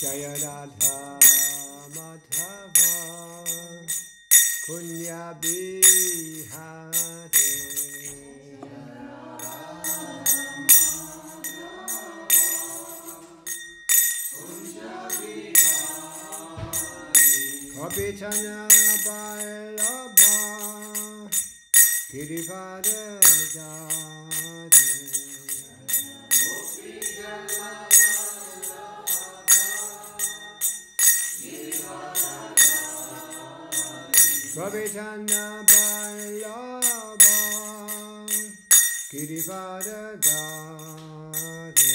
Jaya Radha Madhava Kunya Bihare Kapitana Bailaba Girivada Dade Kapitana Bailaba Girivada Dade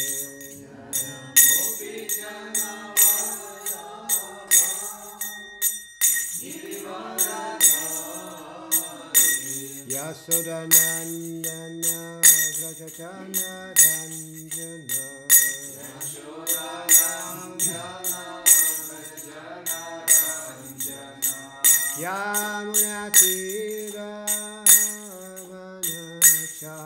Yasodanandana Vrajajana Ranjana Yamunatira Vanachate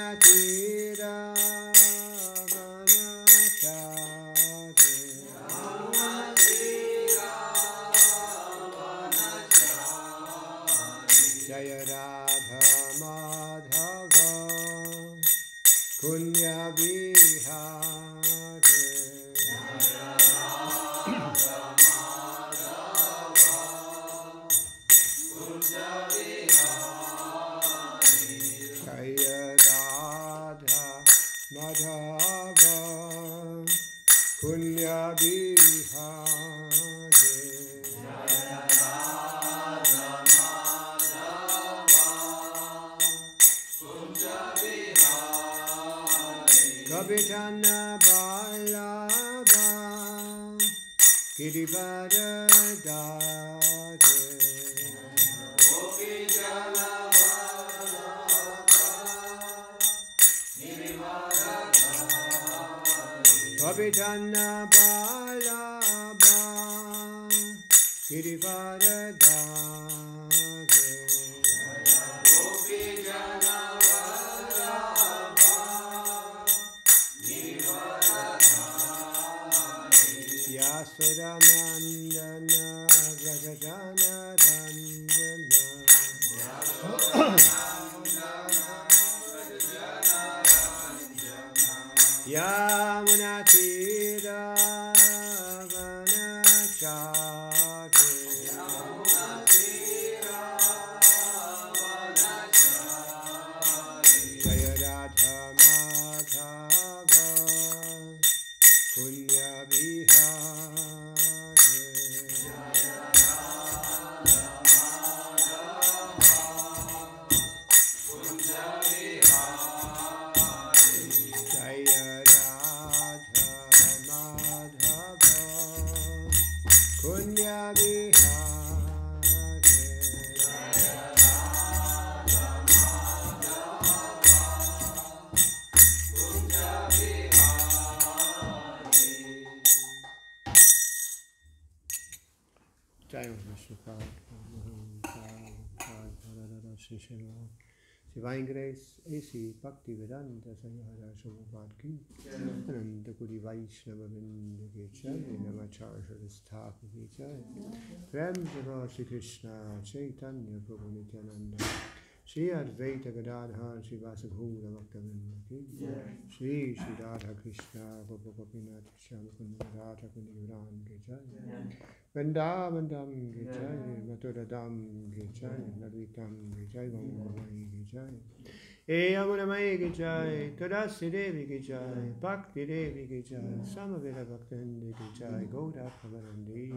Yamunatira Jaya Radha Madhava Kunya Bihare Jaya Radha Madhava Kunya Bihare Kapitana Bailaba Girivada Dade Kapitana Bailaba Girivada Dade Yasodanandana Vrajajana Ranjana Yamunatira Vanachate Jaya Radha Madhava Kunya Bihare Jaya Radha Madhava Kunya Bihare Jaya Vishnupada Divine Grace A.C. Bhakti Vedanta Sangha Shubhavad Ki Ananda Kuri Vaishnava Vrinda Ki Jai Namacharya Sthapi Ki Jai Prem Java Shri Krishna Chaitanya Prabhu Nityananda Shri Advaita Gadadhar Shri Vasabhura Bhaktavinda Ki Shri Shri Radha Krishna Gopa Gopinath Shyamukunda Radha Kundi Viran Ki Jai Vrindavan Dham Ki Jai Mathura Dham Ki Jai Narvitam Ki Jai Vamgamai Ki Jai E Yamunamai Ki Jai Tadasi Devi Ki Jai Bhakti Devi Ki Jai Samaveda Bhaktivinoda Ki Jai Gauda Pramanandi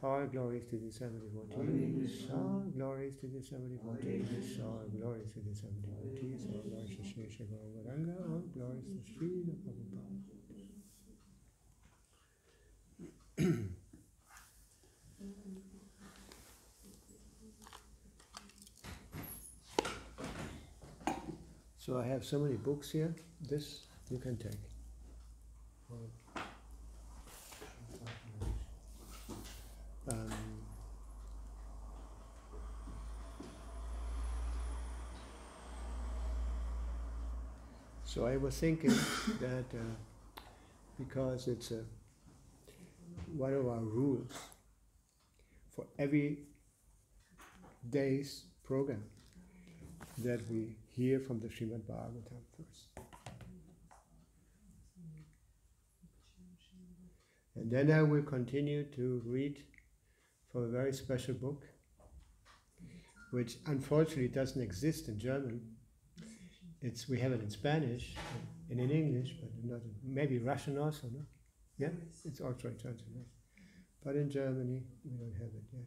All glories to the 74 devotees, all glories to the 74 devotees, all glories to the 70 devotees, all glories to Shri Shri Gauranga, all glories to Shri Prabhupada. So I have so many books here. This you can take. So I was thinking that because it's one of our rules for every day's program that we hear from the Srimad Bhagavatam first. And then I will continue to read from a very special book, which unfortunately doesn't exist in German. We have it in Spanish and in English, but not maybe Russian also, no? Yeah, it's also translated. But in Germany, we don't have it yet.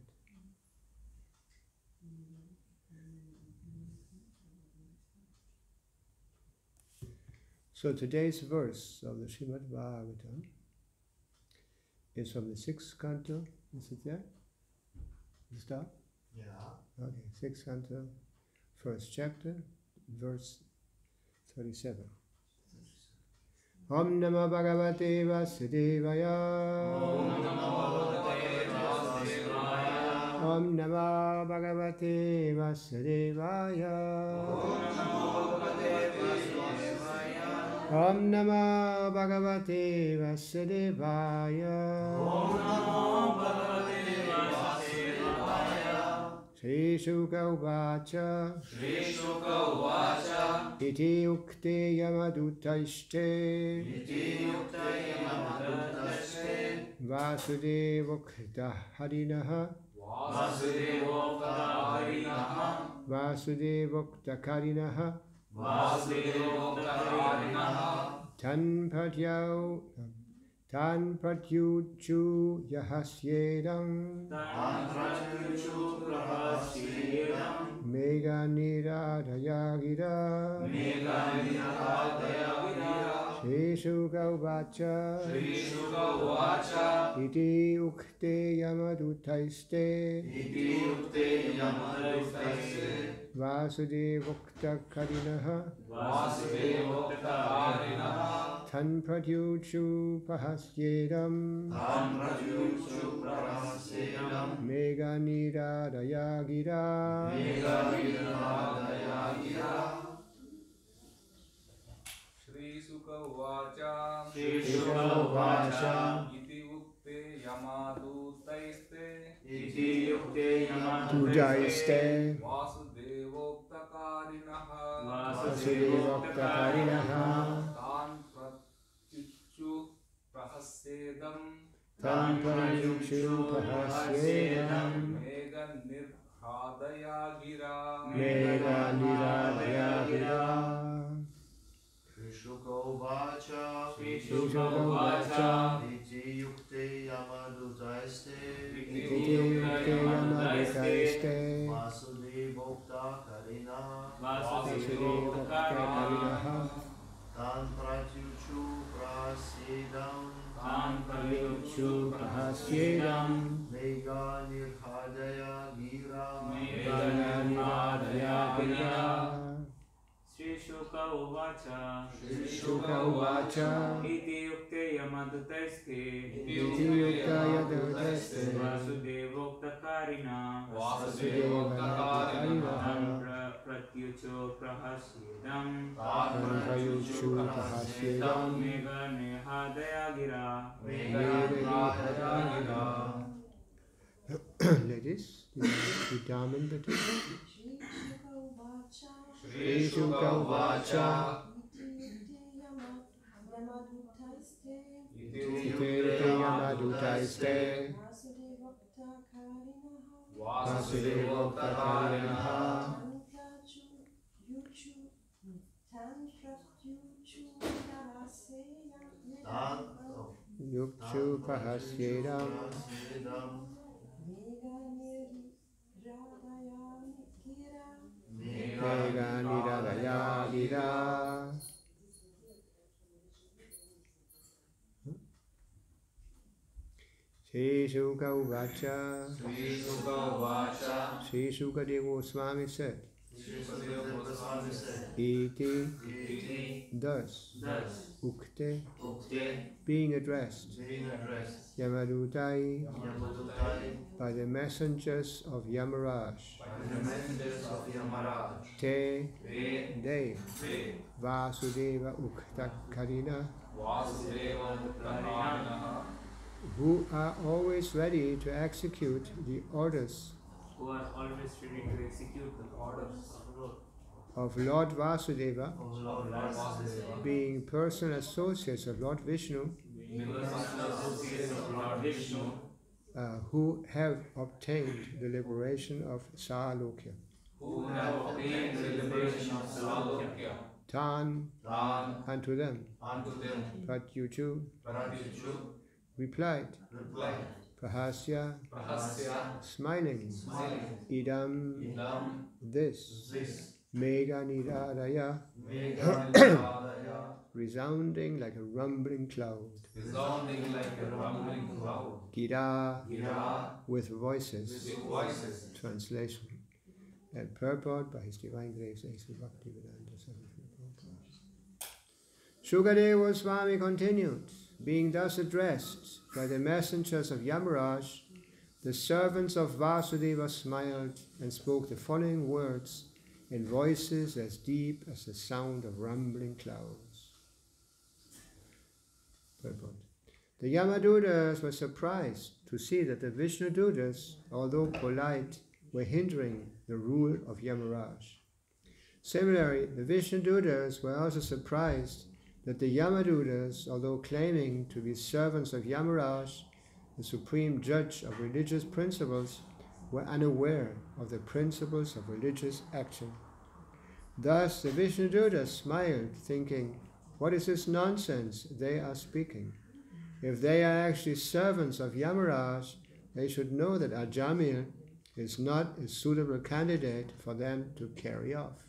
So today's verse of the Srimad Bhagavatam is from the 6th canto. Is it there? You start? Yeah. Okay, 6th canto, 1st chapter, verse 37. Om Namo Bhagavate Vasudevaya. Om Namo Bhagavate Vasudevaya. Om Namo Bhagavate Vasudevaya. Shri Shuka Uvacha. Iti ukte yamadutaiste. Vasudevokta harinaha. Vasudevokta karinaha. Tan pratyuchu yahasyedam. Mega niradhayagira. Shri Shuka Uvacha. Iti ukte yamadutaiste. Vasudevokta karinaha. Tan pratyuchu pahasyedam. Mega niradhayagira. Shri Shuka Uvacha. Iti ukte yamadutaiste. Tujaiste. Vasudevokta karinaha. Tan pratyuchu prahasyedam. Mega nirhadayagira. Shuka Uvacha. Iti yukte yamadutaiste. Vasudevokta karinaha. Tan pratyuchu prahasyedam. Mega nirhadayagira. Shri Shuka Uvacha. Iti yukte yamadutaiste. Vasudevokta karina. Pratyucho prahasyedam. Mega nirhadayagira. Ladies, die Damen bitte. Shri Shuka Uvacha. Iti yamadutaiste. Vasudevokta karinaha. Yukchu pahasyedam. Mega niradhayagira. Shri Shuka Uvacha. Shri Sukadeva Swami said. Iti, thus, ukte, being addressed, Yamadutai, by the messengers of Yamaraj. Te, they, Vasudeva Uktakarina, who are always ready to execute the orders who are always ready to execute the orders of Lord Vasudeva, being personal associates of Lord Vishnu, who have obtained the liberation of Salokya. Tan, unto them. Pratyuchu, replied. Prahasya, smiling. Idam, this. Mega Nidadaya, resounding like a rumbling cloud. Gira, with voices. Translation and purport by His Divine Grace A.C. Bhakti Shukadeva Swami continued, being thus addressed by the messengers of Yamaraj, the servants of Vasudeva smiled and spoke the following words in voices as deep as the sound of rumbling clouds. Purport. The Yamadutas were surprised to see that the Vishnudutas, although polite, were hindering the rule of Yamaraj. Similarly, the Vishnudutas were also surprised that the Yamadutas, although claiming to be servants of Yamaraj, the supreme judge of religious principles, were unaware of the principles of religious action. Thus the Vishnudutas smiled, thinking, what is this nonsense they are speaking? If they are actually servants of Yamaraj, they should know that Ajamil is not a suitable candidate for them to carry off.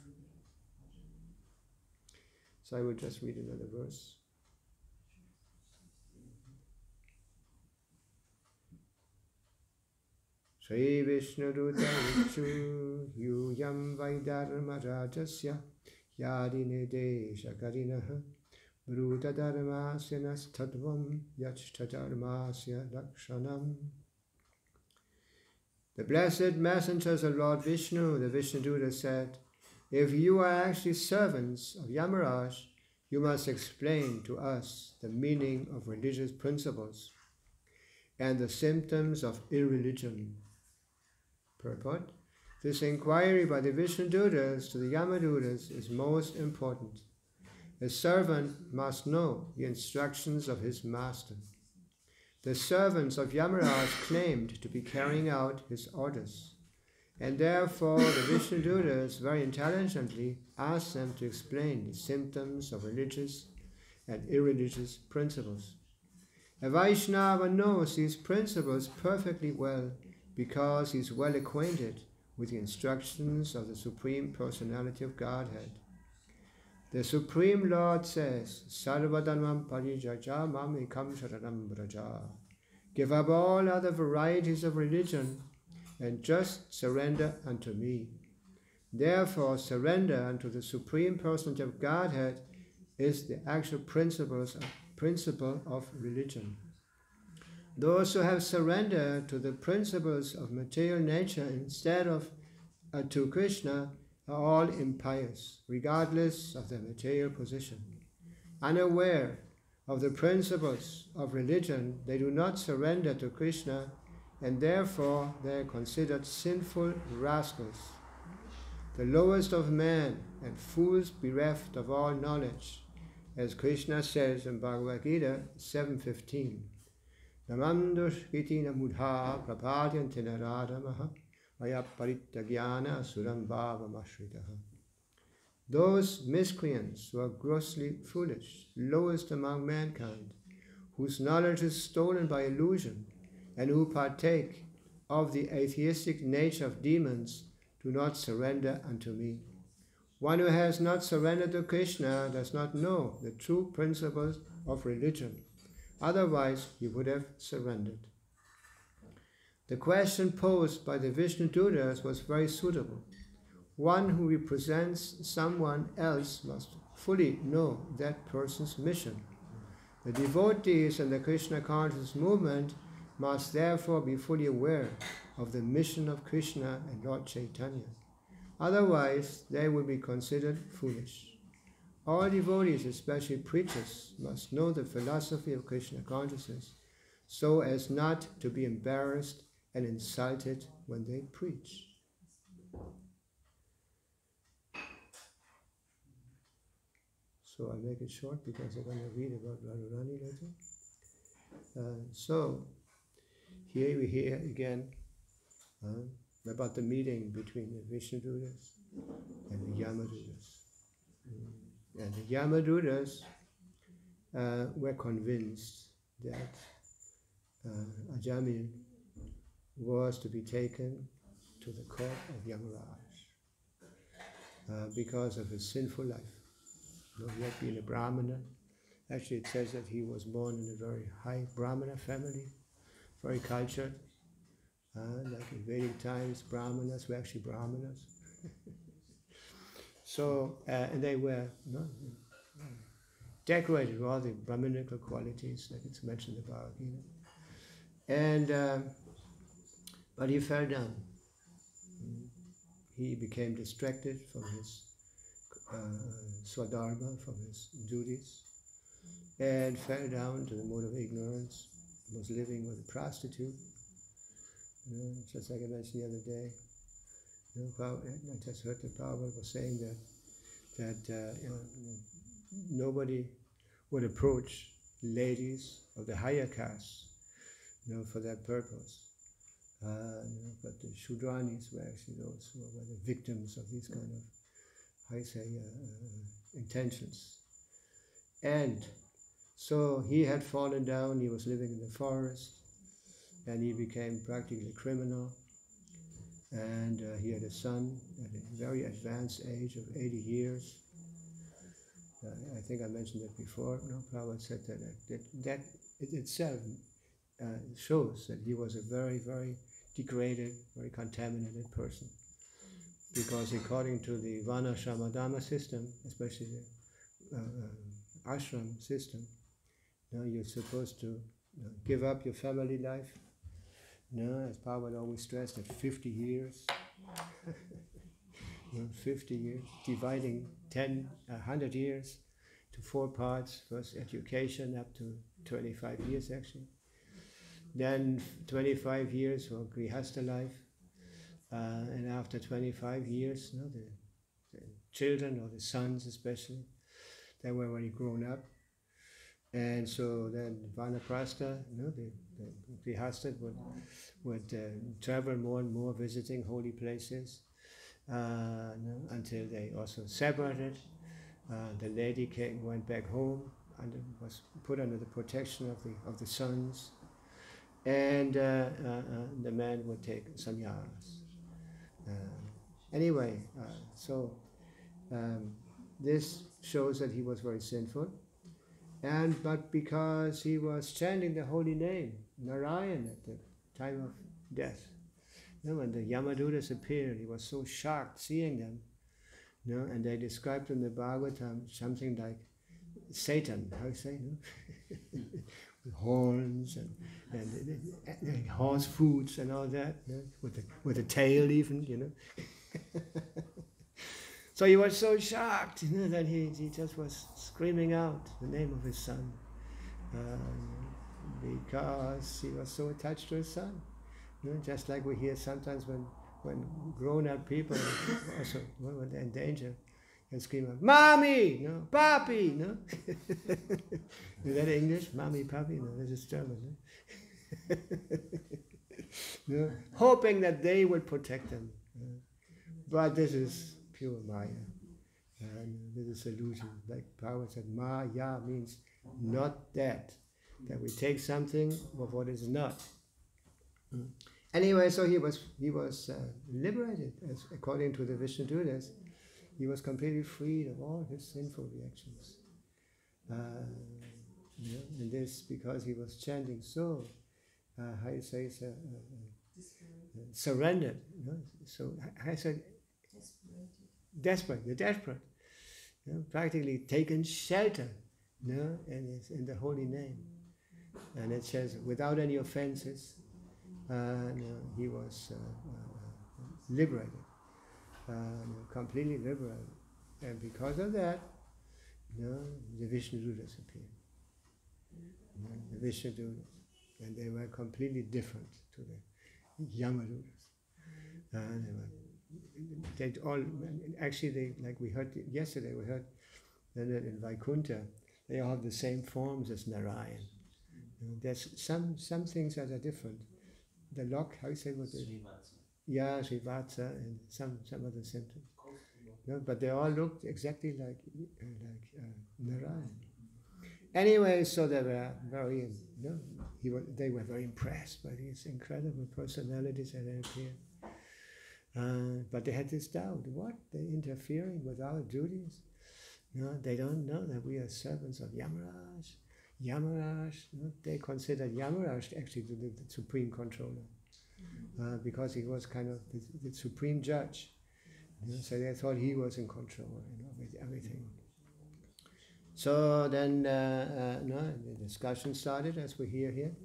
So I will just read another verse. Sri Vishnuduta Vichu Yuyam Vaidharma Rajasya Yadine Desha Karinaha Bruta Dharmasya Nastadvam Yachta Dharmasya Lakshanam. The blessed messengers of Lord Vishnu, the Vishnuduta, said, if you are actually servants of Yamaraj, you must explain to us the meaning of religious principles and the symptoms of irreligion. Purport. This inquiry by the Vishnudutas to the Yamadutas is most important. A servant must know the instructions of his master. The servants of Yamaraj claimed to be carrying out his orders, and therefore the Vishnudutas very intelligently asked them to explain the symptoms of religious and irreligious principles. A Vaishnava knows these principles perfectly well because he is well acquainted with the instructions of the Supreme Personality of Godhead. The Supreme Lord says, Sarvadhanam parijaja mam ekam sharanam braja. Give up all other varieties of religion and just surrender unto me. Therefore, surrender unto the Supreme Personality of Godhead is the actual principle of religion. Those who have surrendered to the principles of material nature instead of to Krishna are all impious, regardless of their material position. Unaware of the principles of religion, they do not surrender to Krishna, and therefore they are considered sinful rascals, the lowest of men and fools bereft of all knowledge, as Krishna says in Bhagavad Gita 7:15. Namandushkiti namudha prapadyanti naradamaha ayaparittagyana suram bhavamashritaha. Those miscreants who are grossly foolish, lowest among mankind, whose knowledge is stolen by illusion, and who partake of the atheistic nature of demons, do not surrender unto me. One who has not surrendered to Krishna does not know the true principles of religion. Otherwise, he would have surrendered. The question posed by the Vishnudutas was very suitable. One who represents someone else must fully know that person's mission. The devotees in the Krishna consciousness movement must therefore be fully aware of the mission of Krishna and Lord Caitanya. Otherwise, they will be considered foolish. All devotees, especially preachers, must know the philosophy of Krishna consciousness so as not to be embarrassed and insulted when they preach. So I'll make it short because I'm going to read about Radharani later. So here we hear again about the meeting between the Vishnudutas and the Yamadutas. And the Yamadutas were convinced that Ajamil was to be taken to the court of Yamaraj because of his sinful life. He had been a Brahmana. Actually, it says that he was born in a very high Brahmana family, very cultured. Like in Vedic times, Brahmanas were actually Brahmanas. So, and they were decorated with all the Brahminical qualities, like it's mentioned in the Bhagavad Gita. And, but he fell down. He became distracted from his swadharma, from his duties, and fell down to the mode of ignorance. He was living with a prostitute. Just like I mentioned the other day, I just heard the Prabhupada was saying that nobody would approach ladies of the higher caste, for that purpose. But the Shudranis were actually those who were the victims of these kind of, intentions. And so he had fallen down. He was living in the forest. And he became practically a criminal. And he had a son at a very advanced age of 80 years. I think I mentioned that before. No, Prabhupada said that it itself shows that he was a very, very degraded, very contaminated person. Because according to the Varnashrama Dharma system, especially the ashram system, you're supposed to give up your family life. As Prabhupada always stressed, at 50 years, 50 years, dividing 100 years to 4 parts, first education up to 25 years actually, then 25 years for Grihastha life, and after 25 years, the children or the sons especially, they were already grown up. And so then Vanaprastha, the Grihastha would travel more and more, visiting holy places, until they also separated. The lady went back home and was put under the protection of the sons, and the man would take sannyas. Anyway, so this shows that he was very sinful. But because he was chanting the holy name, Narayan, at the time of death, when the Yamadutas appeared, he was so shocked seeing them, and they described in the Bhagavatam something like Satan, how you say, with horns and horse foods and all that, with a tail even, So he was so shocked, that he just was screaming out the name of his son, because he was so attached to his son. Just like we hear sometimes when grown-up people also, when they're in danger, and scream out, "Mommy, Papi, Is that English? Mommy, Papi? No, this is German. Hoping that they will protect them. But this is pure Maya. This is illusion. Like Prabhupada said, Maya means not that we take something of what is not. Anyway, so he was liberated, according to the Vishnudutas. He was completely freed of all his sinful reactions. And this because he was chanting so, how you say, surrendered. So I said, desperate, practically taken shelter, in the holy name. And it says, without any offenses, he was liberated, completely liberated. And because of that, the Vishnu Dutas appeared. The Vishnu Dutas. And they were completely different to the Yamadutas. They all, actually, like we heard yesterday, we heard that in Vaikuntha, they all have the same forms as Narayan. There's some things that are different. The lock, how you say what? Yeah, Srivatsa and some other symptoms. But they all looked exactly like Narayan. Anyway, so they were very, they were very impressed by these incredible personalities that had appeared. But they had this doubt: what? They're interfering with our duties? They don't know that we are servants of Yamaraj. Yamaraj, they considered Yamaraj actually the supreme controller, because he was kind of the supreme judge. So they thought he was in control, with everything. So then the discussion started, as we hear here.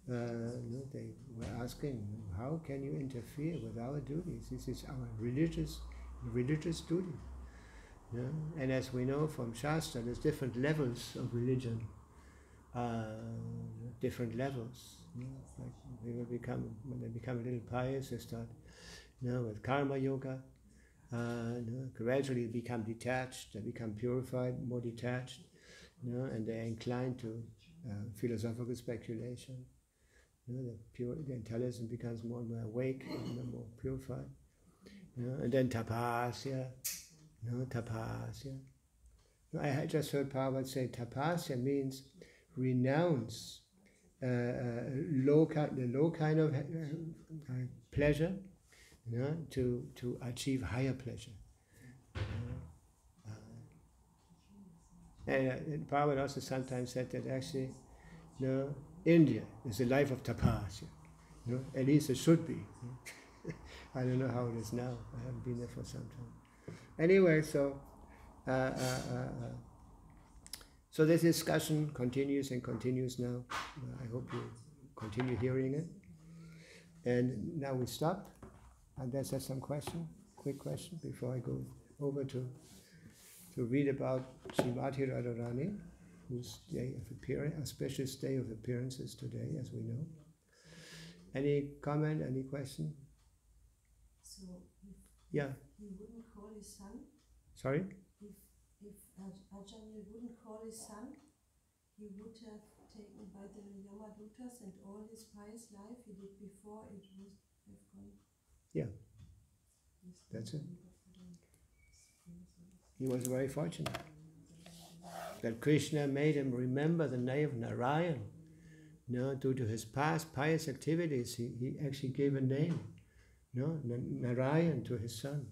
They were asking, how can you interfere with our duties? This is our religious duty. And as we know from Shastra, there's different levels of religion. Different levels. Like when they become a little pious, they start with karma yoga. Gradually become detached, they become purified, more detached, and they're inclined to philosophical speculation. The intelligence becomes more and more awake, and more purified. And then tapasya, tapasya. I had just heard Prabhupada say tapasya means renounce the low kind of pleasure, to achieve higher pleasure. And Prabhupada also sometimes said that actually, India is the life of tapasya. At least it should be. I don't know how it is now. I haven't been there for some time. Anyway, so this discussion continues and continues now. I hope you continue hearing it. And now we stop. Unless there's some quick question before I go over to read about Srimati Radharani, whose day of appearance, auspicious day of appearances today, as we know. Any comment, any question? So Yeah. He wouldn't call his son? Sorry? If Ajahn wouldn't call his son, he would have taken by the Yamadutas, and all his pious life he did before, it would have gone. Yeah, that's it. He was very fortunate that Krishna made him remember the name of Narayan. Due to his past pious activities, he actually gave a name, Narayan, to his son.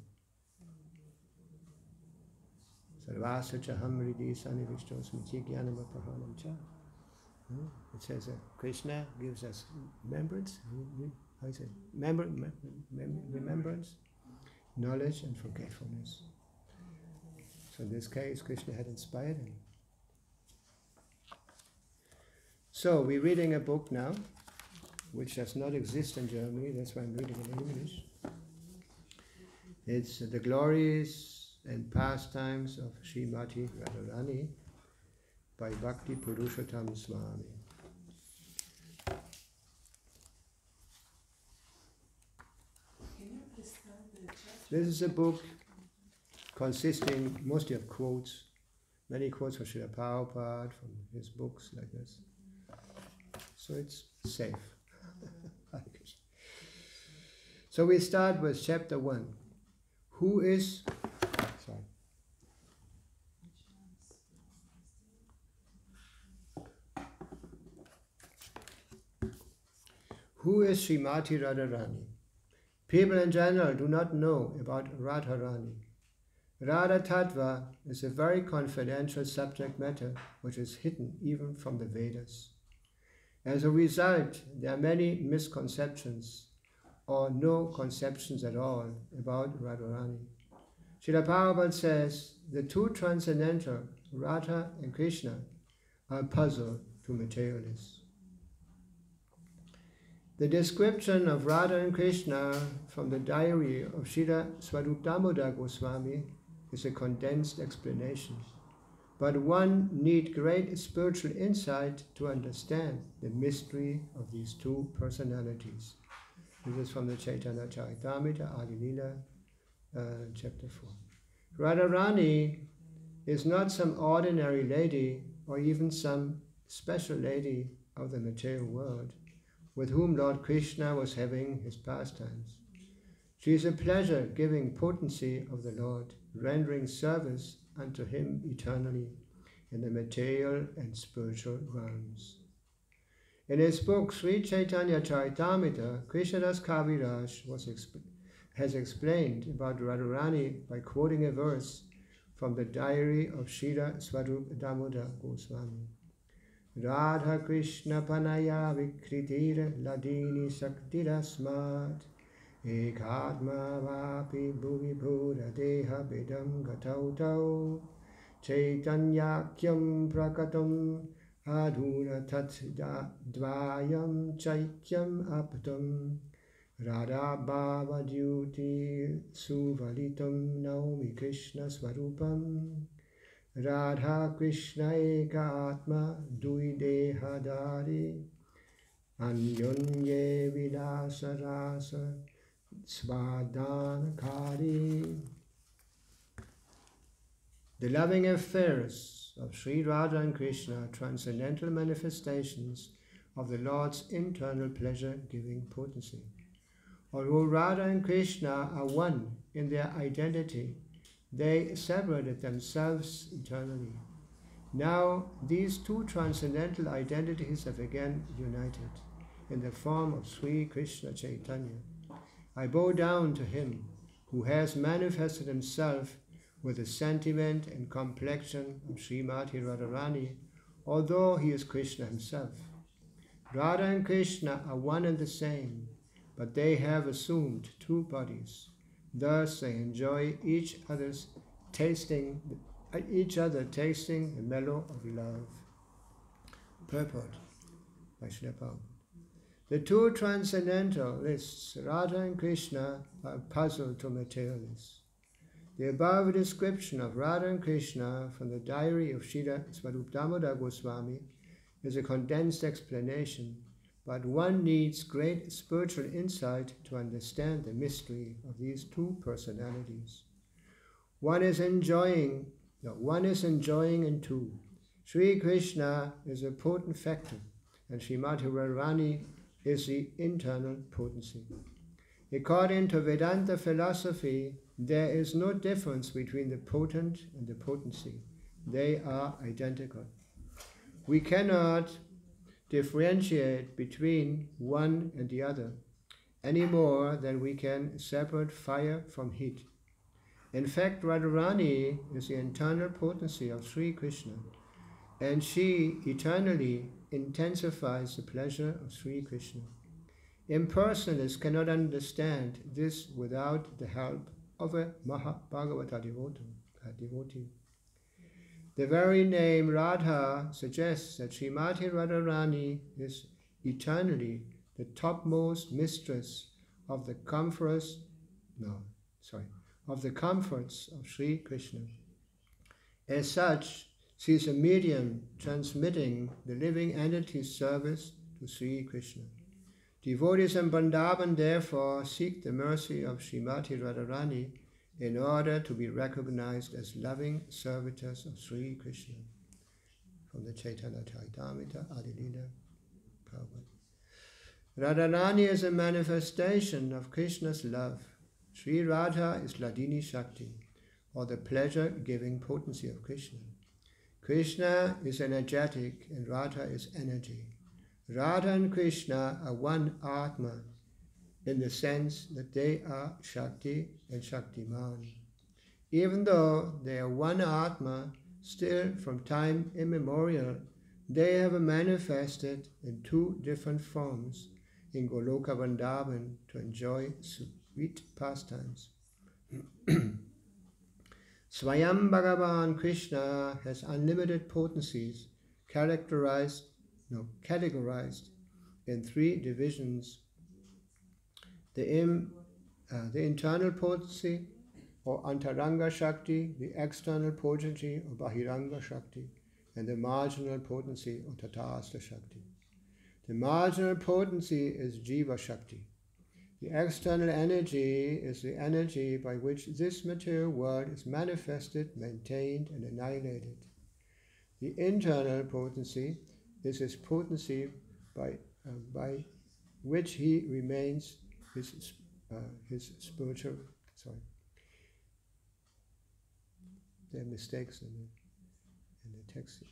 Sarvasa chaham hridi sanivishto smriti jnanam apahanam cha. It says that Krishna gives us remembrance. How is it? Remembrance, knowledge, and forgetfulness. So in this case, Krishna had inspired him. So we're reading a book now, which does not exist in Germany. That's why I'm reading it in English. It's The Glories and Pastimes of Srimati Radharani by Bhakti Purushottam Swami. This is a book consisting mostly of quotes, many quotes from Srila Prabhupada, from his books like this. So it's safe. So we start with chapter 1. Who is Srimati Radharani? People in general do not know about Radharani. Radha Tattva is a very confidential subject matter which is hidden even from the Vedas. As a result, there are many misconceptions or no conceptions at all about Radharani. Srila Prabhupada says the two transcendental, Radha and Krishna, are a puzzle to materialists. The description of Radha and Krishna from the diary of Srila Swarup Damodar Goswami is a condensed explanation, but one needs great spiritual insight to understand the mystery of these two personalities. This is from the Chaitanya Caritamrita, Adi Lila, chapter 4. Radharani is not some ordinary lady or even some special lady of the material world with whom Lord Krishna was having his pastimes. She is a pleasure-giving potency of the Lord, rendering service unto him eternally in the material and spiritual realms. In his book Sri Chaitanya Caritamrita, Krishnadas Kaviraj has explained about Radharani by quoting a verse from the diary of Srila Swarup Damodar Goswami. Radha Krishna Panaya Vikritira Ladini Saktira Smart Ekatma Vapi Bhuvi Bhura Deha Bedam Gatautau Chaitanyakyam Prakatam Adhuna Tat Dvayam Chaikyam Aptam Radha Bhava Dyuti Suvalitam Naumi Krishna Swarupam Radha Krishna Eka Atma Dui Dehadari Anyonye Vilasa Rasa Svadhanakari. The loving affairs of Sri Radha and Krishna are transcendental manifestations of the Lord's internal pleasure-giving potency. Although Radha and Krishna are one in their identity, they separated themselves eternally. Now these two transcendental identities have again united in the form of Sri Krishna Chaitanya. I bow down to him who has manifested himself with the sentiment and complexion of Srimati Radharani, although he is Krishna himself. Radha and Krishna are one and the same, but they have assumed two bodies. Thus they enjoy each other tasting the mellow of love. Purport by Srila Prabhupada. The two transcendentalists, Radha and Krishna, are a puzzle to materialists. The above description of Radha and Krishna from the diary of Srila Swarup Damodar Goswami is a condensed explanation, but one needs great spiritual insight to understand the mystery of these two personalities. One is enjoying in two. Sri Krishna is a potent factor, and Srimati Radharani is the internal potency. According to Vedanta philosophy, there is no difference between the potent and the potency. They are identical. We cannot differentiate between one and the other any more than we can separate fire from heat. In fact, Radharani is the internal potency of Sri Krishna, and she eternally intensifies the pleasure of Sri Krishna. Impersonalists cannot understand this without the help of a Mahabhagavata devotee. The very name Radha suggests that Srimati Radharani is eternally the topmost mistress of the comforts of Sri Krishna. As such, she is a medium transmitting the living entity's service to Sri Krishna. Devotees in Vrindavan therefore seek the mercy of Srimati Radharani in order to be recognized as loving servitors of Sri Krishna. From the Chaitanya Charitamrita, Adi Lila, Prabhupada. Radharani is a manifestation of Krishna's love. Sri Radha is Ladini Shakti, or the pleasure-giving potency of Krishna. Krishna is energetic and Radha is energy. Radha and Krishna are one Atma in the sense that they are Shakti and Shaktiman. Even though they are one Atma, still from time immemorial, they have manifested in two different forms in Goloka Vrindavan to enjoy sweet pastimes. Swayam Bhagavan Krishna has unlimited potencies categorized in three divisions the internal potency or Antaranga Shakti, the external potency or Bahiranga Shakti, and the marginal potency or Tatastha Shakti. The marginal potency is Jiva Shakti. The external energy is the energy by which this material world is manifested, maintained, and annihilated. The internal potency is his potency by which he remains his spiritual. Sorry, there are mistakes in the text.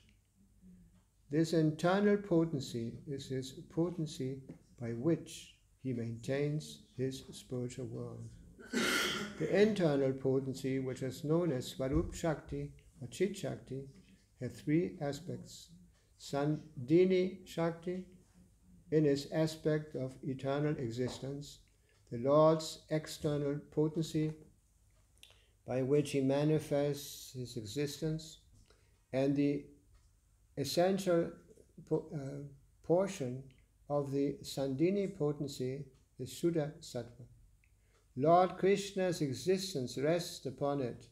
This internal potency is his potency by which he maintains his spiritual world. The internal potency, which is known as Svarup Shakti or Chit Shakti, has three aspects. Sandini Shakti, in its aspect of eternal existence, the Lord's external potency by which he manifests his existence, and the essential portion of the Sandini potency is Shuddha Sattva. Lord Krishna's existence rests upon it.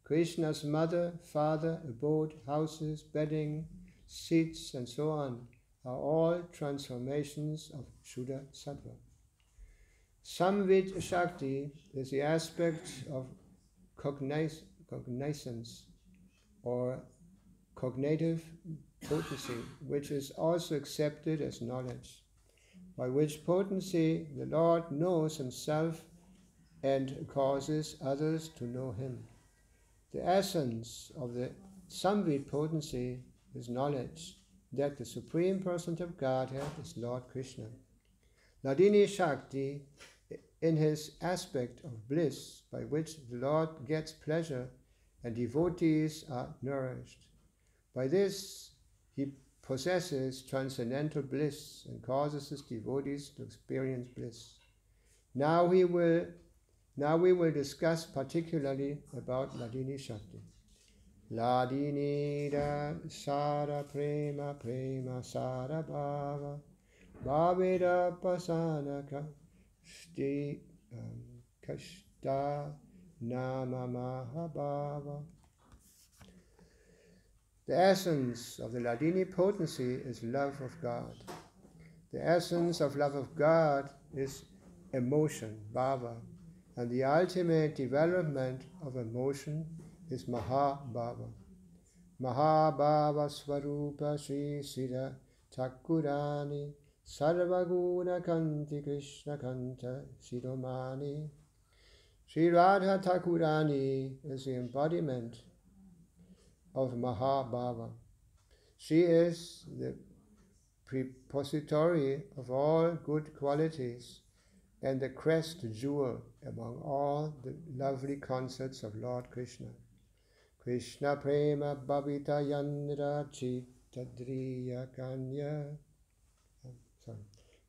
Krishna's mother, father, abode, houses, bedding, seats, and so on are all transformations of Shuddha Sattva. Samvid Shakti is the aspect of cognizance or cognitive potency, which is also accepted as knowledge, by which potency the Lord knows himself and causes others to know him. The essence of the Samvid potency is knowledge that the Supreme Person of Godhead is Lord Krishna. Ladini Shakti, in his aspect of bliss, by which the Lord gets pleasure and devotees are nourished. By this, he possesses transcendental bliss and causes his devotees to experience bliss. Now we will discuss particularly about Ladini Shakti. Ladini da sara prema prema sara bhava bhavira pasana kashta nama mahabhava. The essence of the Ladini potency is love of God. The essence of love of God is emotion, bhava, and the ultimate development of emotion is Mahabhava. Mahabhava Swarupa Sri Sira Thakurani Sarvaguna Kanti Krishna Kanta Sidomani. Sri Radha Thakurani is the embodiment of Mahabhava. She is the prepository of all good qualities and the crest jewel among all the lovely concerts of Lord Krishna. Krishna prema bhavita yandra chittadriya kanya.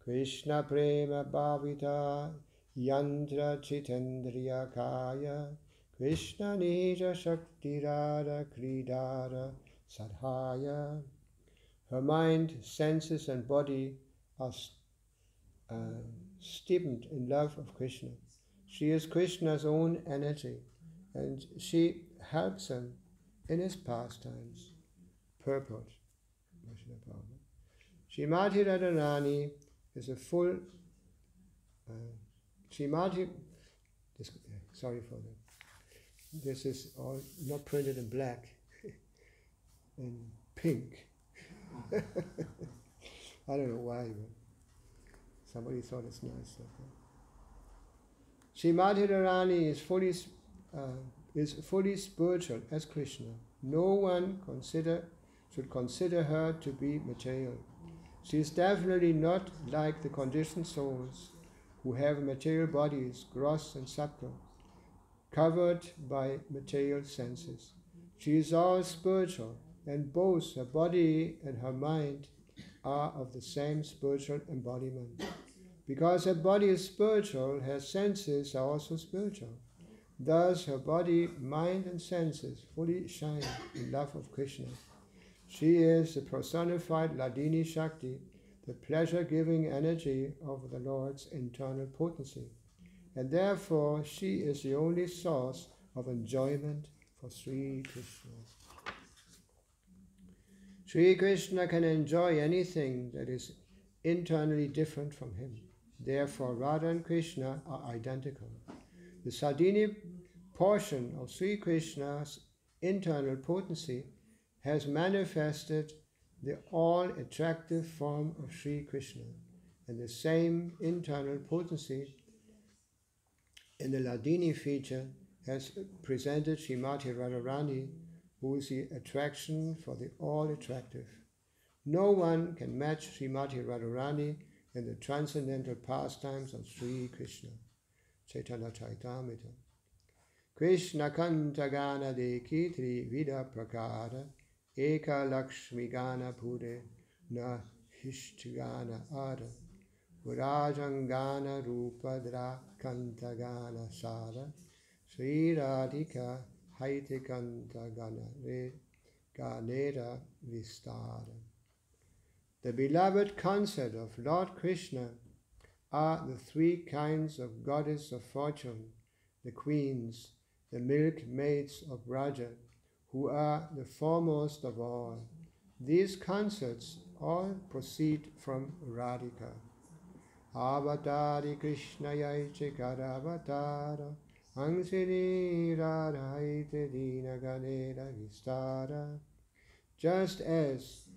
Krishna prema bhavita yandra chittendriya kaya. Krishna nija shakti rada kridara sadhaya. Her mind, senses and body are steeped in love of Krishna. She is Krishna's own energy and she helps him in his pastimes. Purport. Srimati Radharani is a full sorry for that. This is all not printed in black, in pink. I don't know why, but somebody thought it's nice. Srimati Radharani is fully spiritual as Krishna. No one should consider her to be material. She is definitely not like the conditioned souls who have material bodies, gross and subtle, covered by material senses. She is all spiritual, and both her body and her mind are of the same spiritual embodiment. Because her body is spiritual, her senses are also spiritual. Thus her body, mind and senses fully shine in love of Krishna. She is the personified Ladini Shakti, the pleasure-giving energy of the Lord's internal potency. and therefore she is the only source of enjoyment for Sri Krishna. Sri Krishna can enjoy anything that is internally different from him. Therefore, Radha and Krishna are identical. The Sadhini portion of Sri Krishna's internal potency has manifested the all-attractive form of Sri Krishna, and the same internal potency in the Ladini feature has presented Srimati Radharani, who is the attraction for the all-attractive. No one can match Srimati Radharani in the transcendental pastimes of Sri Krishna. Chaitanya Caritamrita. Krishna Kanta Gana Deki Tri Vida Prakara Eka Lakshmi Gana Pure Na Hishtigana Ada Urajangana Rupa Dra Kanta Gana Sada Sri Radhika Haite Kanta Gana Ganera Vistara. The beloved concept of Lord Krishna are the three kinds of goddess of fortune, the queens, the milkmaids of Braja, who are the foremost of all. These concepts all proceed from Radhika. Avatari Krishna Yaiche Karavatara Angsini Radhaite Dina Ganera Vistara. Just as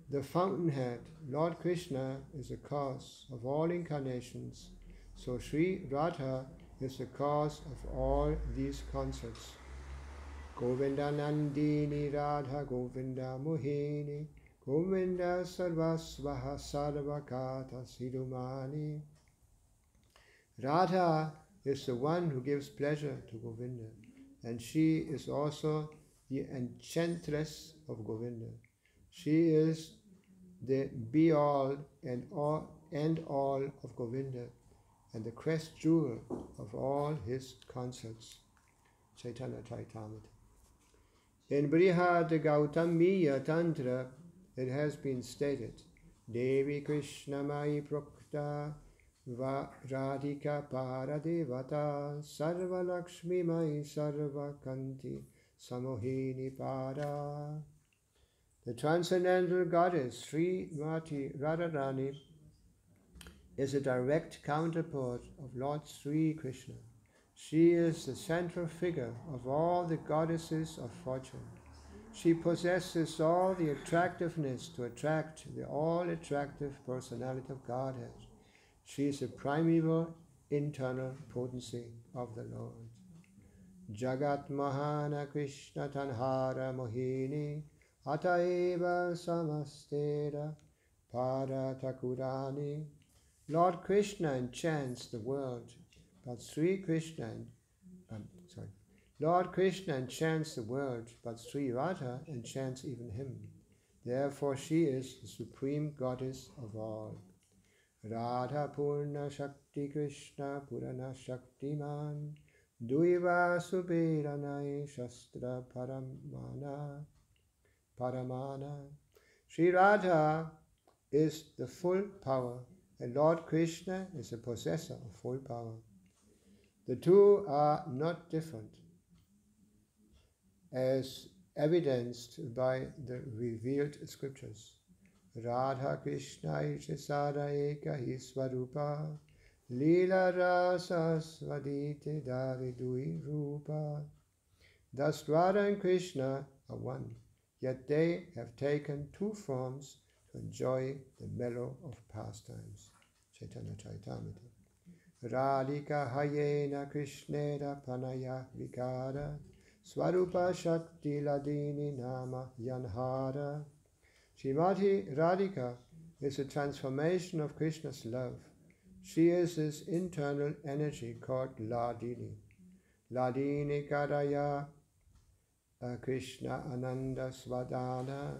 the fountainhead, Lord Krishna, is the cause of all incarnations, so Sri Radha is the cause of all these concepts. Govinda Nandini Radha Govinda Mohini Govinda Sarvasvaha Sarvakata Sidumani. Radha is the one who gives pleasure to Govinda, and she is also the enchantress of Govinda. She is the be-all and all of Govinda, and the crest jewel of all his concerts. Chaitanya Charitamrita. In Brihad Gautamiya Tantra, it has been stated, Devi Krishna Mai Prokta Radhika Paradevata Sarva Lakshmi Mai Sarva Kanti Samohini Pada. The transcendental goddess Srimati Radharani is a direct counterpart of Lord Sri Krishna. She is the central figure of all the goddesses of fortune. She possesses all the attractiveness to attract the all-attractive personality of Godhead. She is the primeval internal potency of the Lord. Jagat Mahana Krishna Tanhara Mohini Ataeva Samastera Paratakurani. Lord Krishna enchants the world, but Sri Krishna, Lord Krishna enchants the world, but Sri Radha enchants even him. Therefore she is the supreme goddess of all. Radha Purna Shakti Krishna Purana Shaktiman Duiva Suberanai Shastra Paramana. Sri Radha is the full power, and Lord Krishna is the possessor of full power. The two are not different, as evidenced by the revealed scriptures. Radha Krishna Ishasara Eka Hiswarupa Lila Rasa Svadite Davidui Rupa. Thus Radha and Krishna are one, yet they have taken two forms to enjoy the mellow of pastimes. Chaitanya Charitamrita. Radhika Hayena Krishnera Panaya Vikara Swarupa Shakti Ladini Nama Yanhara. Srimati Radhika is a transformation of Krishna's love. She is his internal energy called Ladini. Ladini Karaya Krishna Ananda Svadana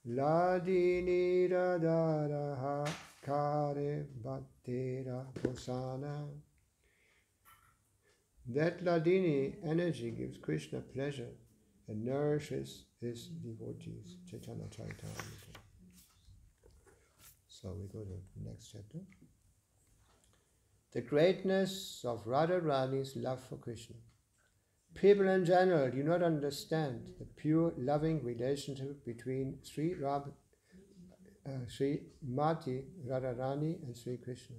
Ladini Radharaha Kare Bhattera Bhusana. That Ladini energy gives Krishna pleasure and nourishes his devotees. Chaitanya Charitamrita. So we go to the next chapter. the greatness of Radharani's love for Krishna. People in general do not understand the pure loving relationship between Sri Mati Radharani and Sri Krishna.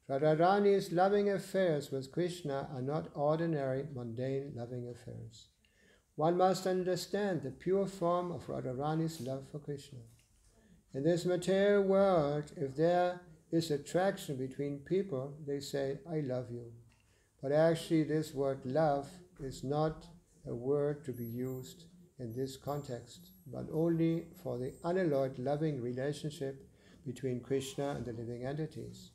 Radharani's loving affairs with Krishna are not ordinary, mundane loving affairs. One must understand the pure form of Radharani's love for Krishna. In this material world, if there is attraction between people, they say, I love you. But actually this word love is not a word to be used in this context, but only for the unalloyed loving relationship between Krishna and the living entities.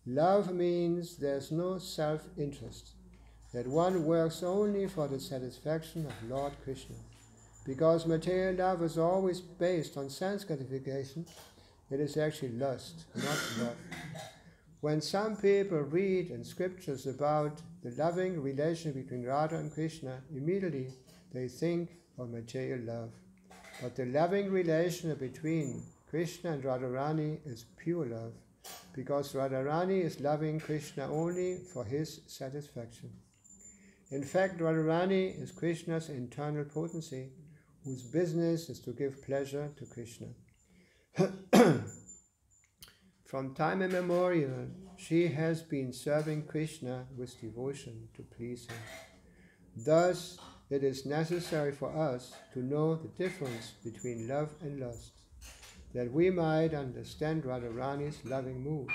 Love means there's no self-interest, that one works only for the satisfaction of Lord Krishna. Because material love is always based on sense gratification, it is actually lust, not love. When some people read in scriptures about the loving relation between Radha and Krishna, immediately they think of material love. But the loving relation between Krishna and Radharani is pure love, because Radharani is loving Krishna only for his satisfaction. In fact, Radharani is Krishna's internal potency, whose business is to give pleasure to Krishna. From time immemorial, she has been serving Krishna with devotion to please him. Thus, it is necessary for us to know the difference between love and lust, that we might understand Radharani's loving mood.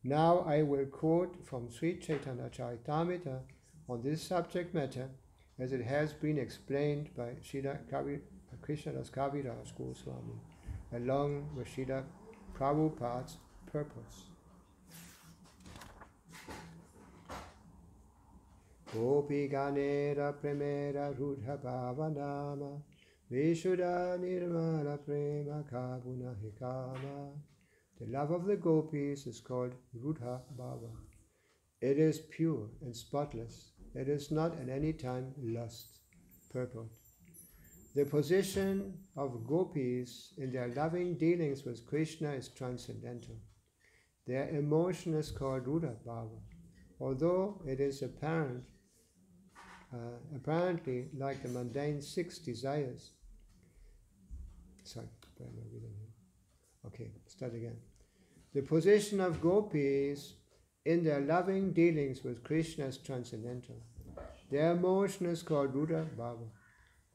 Now I will quote from Sri Chaitanya Caritamrita on this subject matter, as it has been explained by Krishnadas Kaviraj Goswami, along with Srila Prabhupada's purpose. Gopi Ganera Premera Rudha Bhavanama Vishuddha Nirmala Prema Kabuna Hikama. The love of the gopis is called Rudha Bhava. It is pure and spotless. It is not at any time lust. Purport. The position of gopis in their loving dealings with Krishna is transcendental. Their emotion is called Rudha Bhava, although it is apparently like the mundane six desires. Start again. The position of gopis in their loving dealings with Krishna is transcendental. Their emotion is called Rudha Bhava,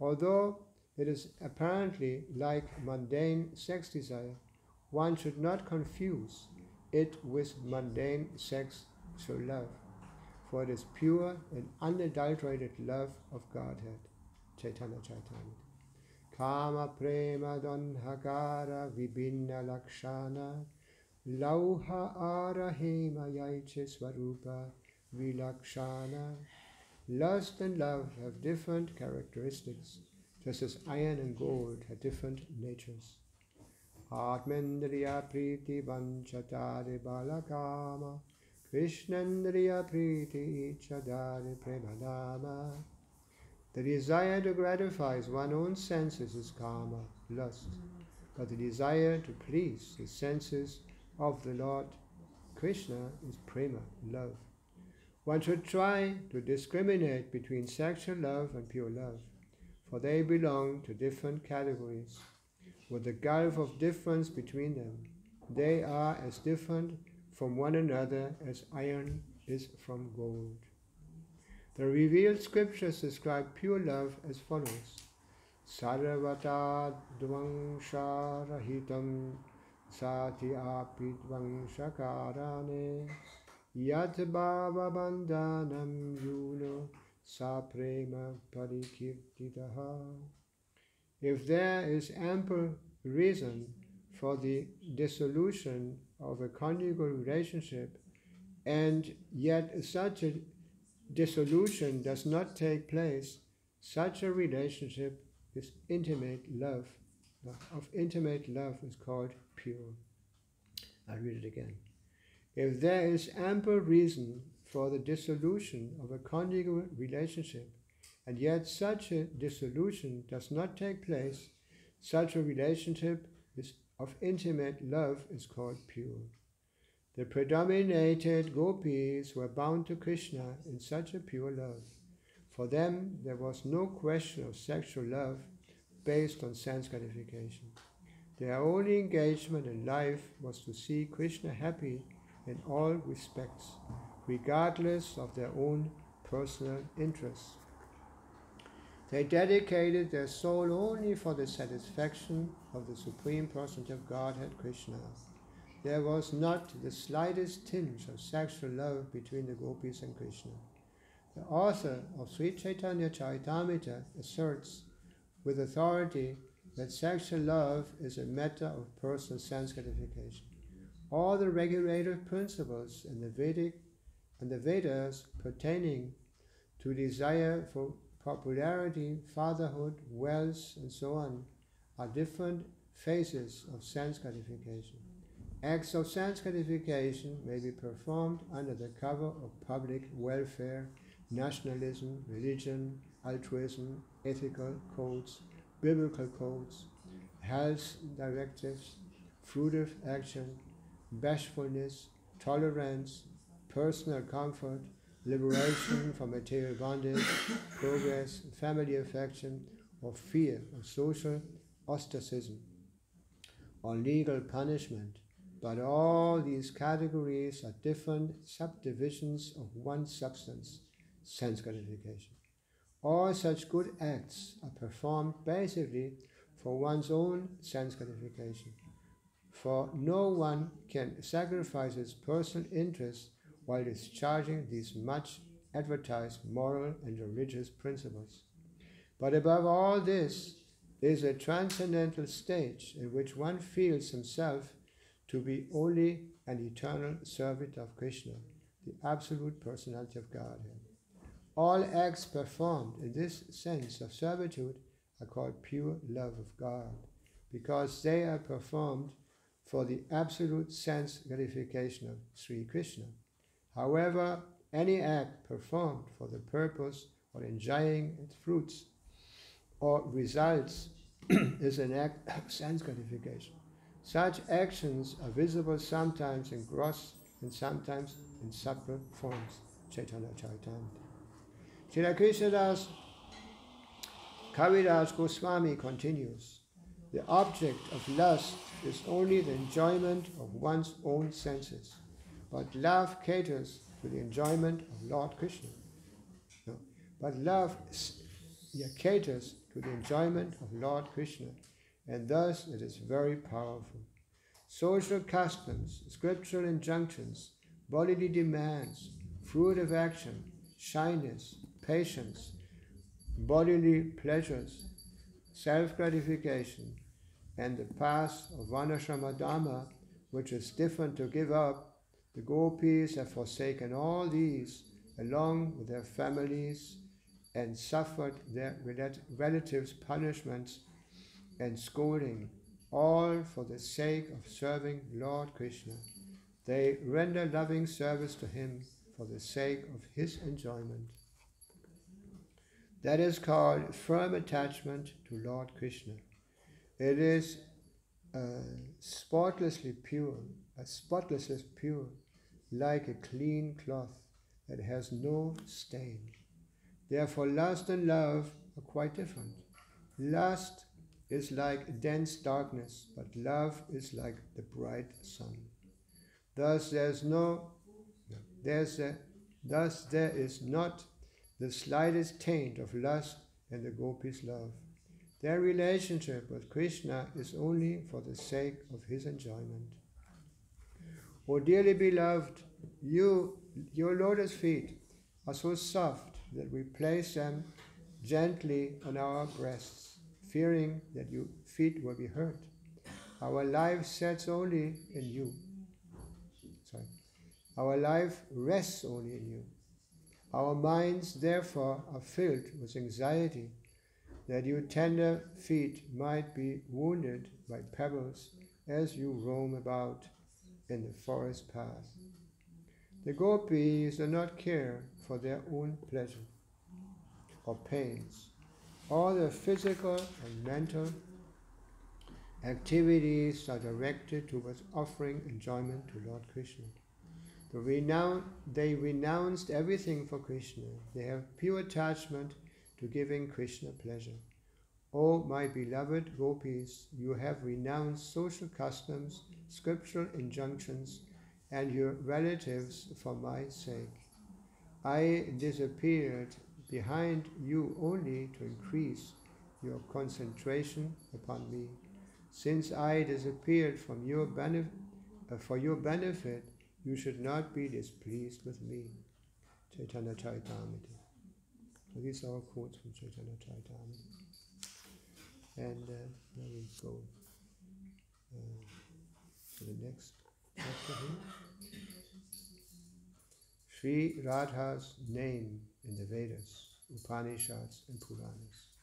although it is apparently like mundane sex desire. One should not confuse it with mundane sexual love, for it is pure and unadulterated love of Godhead. Chaitanya Chaitanya. Kama prema donhakara vibhinna lakshana lauha arahema yaiche swarupa vilakshana. Lust and love have different characteristics, just as iron and gold have different natures. Atmendriya priti vanchatare balakama Krishnendriya priti ichadare premanama. The desire to gratify one's own senses is kama, lust, but the desire to please the senses of the Lord Krishna is prema, love. One should try to discriminate between sexual love and pure love, for they belong to different categories. With the gulf of difference between them, they are as different from one another as iron is from gold. The revealed scriptures describe pure love as follows. Sarvata dvangsha rahitam sati api dvangsha karane yat bhava bandhanam yuno sa prema parikirtitaha. If there is ample reason for the dissolution of a conjugal relationship, and yet such a dissolution does not take place, such a relationship is intimate love. Of intimate love is called pure. I'll read it again. If there is ample reason for the dissolution of a conjugal relationship, and yet such a dissolution does not take place, such a relationship of intimate love is called pure. The predominated gopis were bound to Krishna in such a pure love. For them, there was no question of sexual love based on sense gratification. Their only engagement in life was to see Krishna happy in all respects, regardless of their own personal interests. They dedicated their soul only for the satisfaction of the Supreme Personality of Godhead, Krishna. There was not the slightest tinge of sexual love between the gopis and Krishna. The author of Sri Caitanya Caritamrita asserts with authority that sexual love is a matter of personal sense gratification. All the regulative principles in the Vedas pertaining to desire for popularity, fatherhood, wealth, and so on are different phases of sense gratification. Acts of sense gratification may be performed under the cover of public welfare, nationalism, religion, altruism, ethical codes, biblical codes, health directives, fruitive action, bashfulness, tolerance, personal comfort, liberation from material bondage, progress, family affection, or fear of social ostracism, or legal punishment. But all these categories are different subdivisions of one substance, sense gratification. All such good acts are performed basically for one's own sense gratification. For no one can sacrifice his personal interests while discharging these much advertised moral and religious principles. But above all this is a transcendental stage in which one feels himself to be only an eternal servant of Krishna, the absolute personality of Godhead. All acts performed in this sense of servitude are called pure love of God, because they are performed for the absolute sense gratification of Sri Krishna. However, any act performed for the purpose of enjoying its fruits or results is an act of sense gratification. Such actions are visible sometimes in gross and sometimes in subtle forms. Chaitanya Charitamrita. Srila Krishnadas Kaviraj Goswami continues, the object of lust is only the enjoyment of one's own senses, but love caters to the enjoyment of Lord Krishna. No, but love caters to the enjoyment of Lord Krishna, and thus it is very powerful. Social customs, scriptural injunctions, bodily demands, fruitive action, shyness, patience, bodily pleasures, self-gratification, and the path of Varnashrama Dharma, which is different to give up, the gopis have forsaken all these along with their families and suffered their relatives' punishments and scolding, all for the sake of serving Lord Krishna. They render loving service to him for the sake of his enjoyment. That is called firm attachment to Lord Krishna. It is spotlessly pure, like a clean cloth that has no stain. Therefore, lust and love are quite different. Lust is like dense darkness, but love is like the bright sun. Thus there is not the slightest taint of lust in the gopis' love. Their relationship with Krishna is only for the sake of his enjoyment. O dearly beloved, your lotus feet are so soft that we place them gently on our breasts, fearing that your feet will be hurt. Our life sets only in you. Our life rests only in you. Our minds, therefore, are filled with anxiety that your tender feet might be wounded by pebbles as you roam about in the forest path. The gopis do not care for their own pleasure or pains. All their physical and mental activities are directed towards offering enjoyment to Lord Krishna. They renounced everything for Krishna. They have pure attachment to giving Krishna pleasure. O my beloved gopis, you have renounced social customs, scriptural injunctions, and your relatives for my sake. I disappeared behind you only to increase your concentration upon me. Since I disappeared from for your benefit, you should not be displeased with me. Chaitanya Caritamrita. So these are all quotes from Chaitanya Caritamrita. And now we go to the next chapter here. Sri Radha's name in the Vedas, Upanishads and Puranas.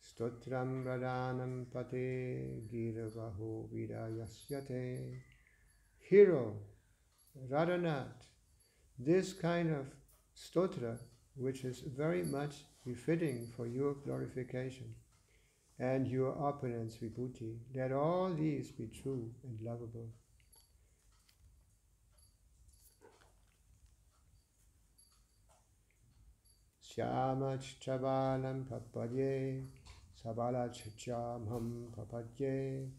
Stotram Radhanam Pate Giravaho Vidayasyate. Hero, Radhanath, this kind of stotra, which is very much befitting for your glorification and your opulence vibhuti, let all these be true and lovable. Syamach chavalam papadye, sabala chachamham papadye.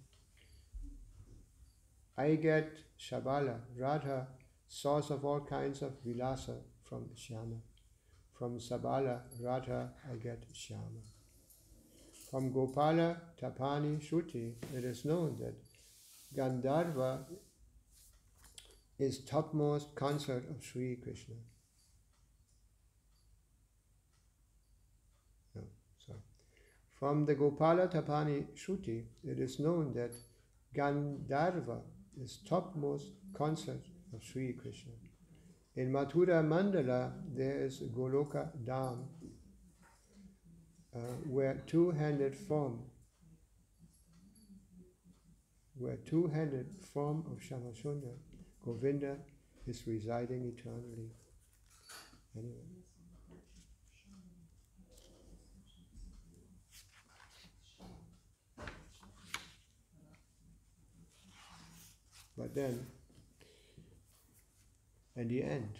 I get Shabala, Radha, source of all kinds of vilasa from Shyama. From Sabala, Radha, I get Shyama. From Gopala, Tapani, Shruti, it is known that Gandharva is topmost consort of Sri Krishna. From the Gopala, Tapani, Shruti, it is known that Gandharva is topmost consort of Sri Krishna. In Mathura Mandala, there is Goloka Dham, where two-handed form of Shamashunda, Govinda, is residing eternally. Anyway. But then, in the end,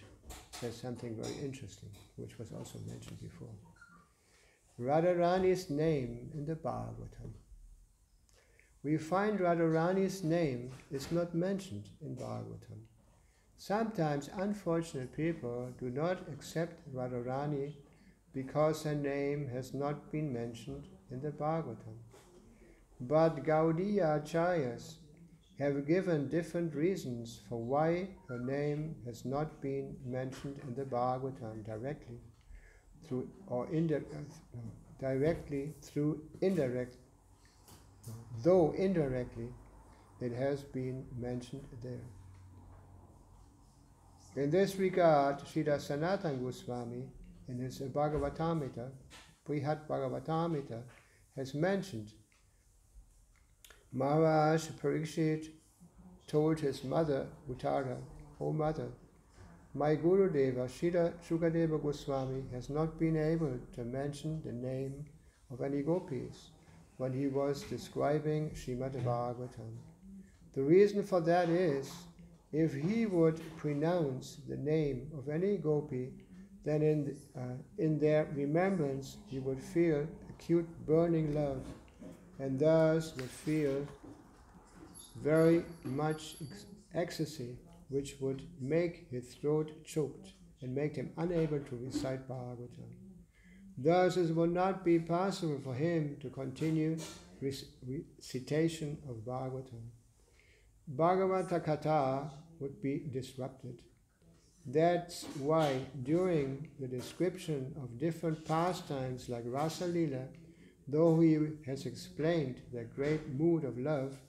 there's something very interesting, which was also mentioned before. Radharani's name in the Bhagavatam. We find Radharani's name is not mentioned in Bhagavatam. Sometimes unfortunate people do not accept Radharani because her name has not been mentioned in the Bhagavatam. But Gaudiya Acharyas have given different reasons for why her name has not been mentioned in the Bhagavatam directly through indirect, though indirectly it has been mentioned there. In this regard, Srila Sanatana Goswami in his Bhagavatamrita, Brihat Bhagavatamrita, has mentioned Maharaj Parikshit told his mother, Uttara, O mother, my Gurudeva, Srila Shukadeva Goswami, has not been able to mention the name of any gopis when he was describing Srimad Bhagavatam. The reason for that is, if he would pronounce the name of any gopi, then in their remembrance he would feel acute burning love, and thus would feel very much ecstasy, which would make his throat choked and make him unable to recite Bhagavatam. Thus it would not be possible for him to continue recitation of Bhagavatam. Bhagavata Katha would be disrupted. That's why during the description of different pastimes like Rasa Lila, though he has explained the great mood of love,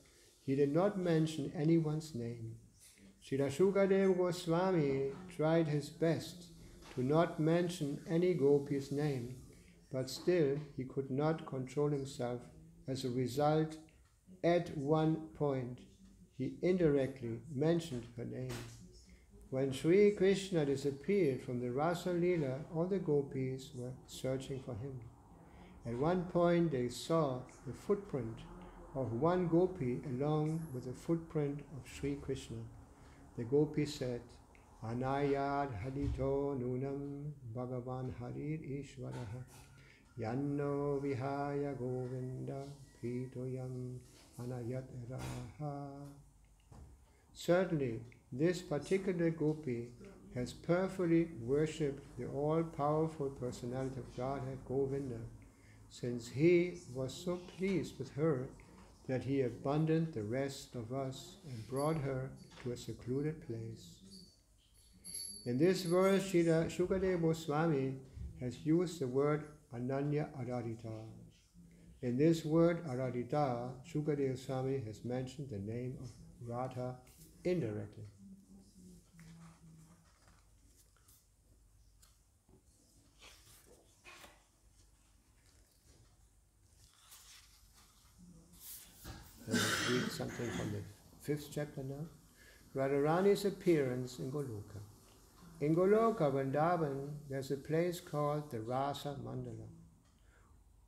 he did not mention anyone's name. Srila Shukadeva Goswami tried his best to not mention any gopi's name, but still he could not control himself. As a result, at one point, he indirectly mentioned her name. When Sri Krishna disappeared from the Rasa Lila, all the gopis were searching for him. At one point they saw the footprint of one gopi along with the footprint of Sri Krishna. the gopi said, Anayad hadito nunam Bhagavan Harir Ishvaraha Yanno Vihaya Govinda Pritoyam Anayat Raha. Certainly, this particular gopi has perfectly worshipped the all-powerful personality of Godhead Govinda, since he was so pleased with her that he abandoned the rest of us and brought her to a secluded place. In this verse, Shukadeva Swami has used the word Ananya Aradita. In this word Aradita, Shukadeva Swami has mentioned the name of Radha indirectly. Let's read something from the 5th chapter now. Radharani's appearance in Goloka. In Goloka, Vrindavan, there's a place called the Rasa Mandala.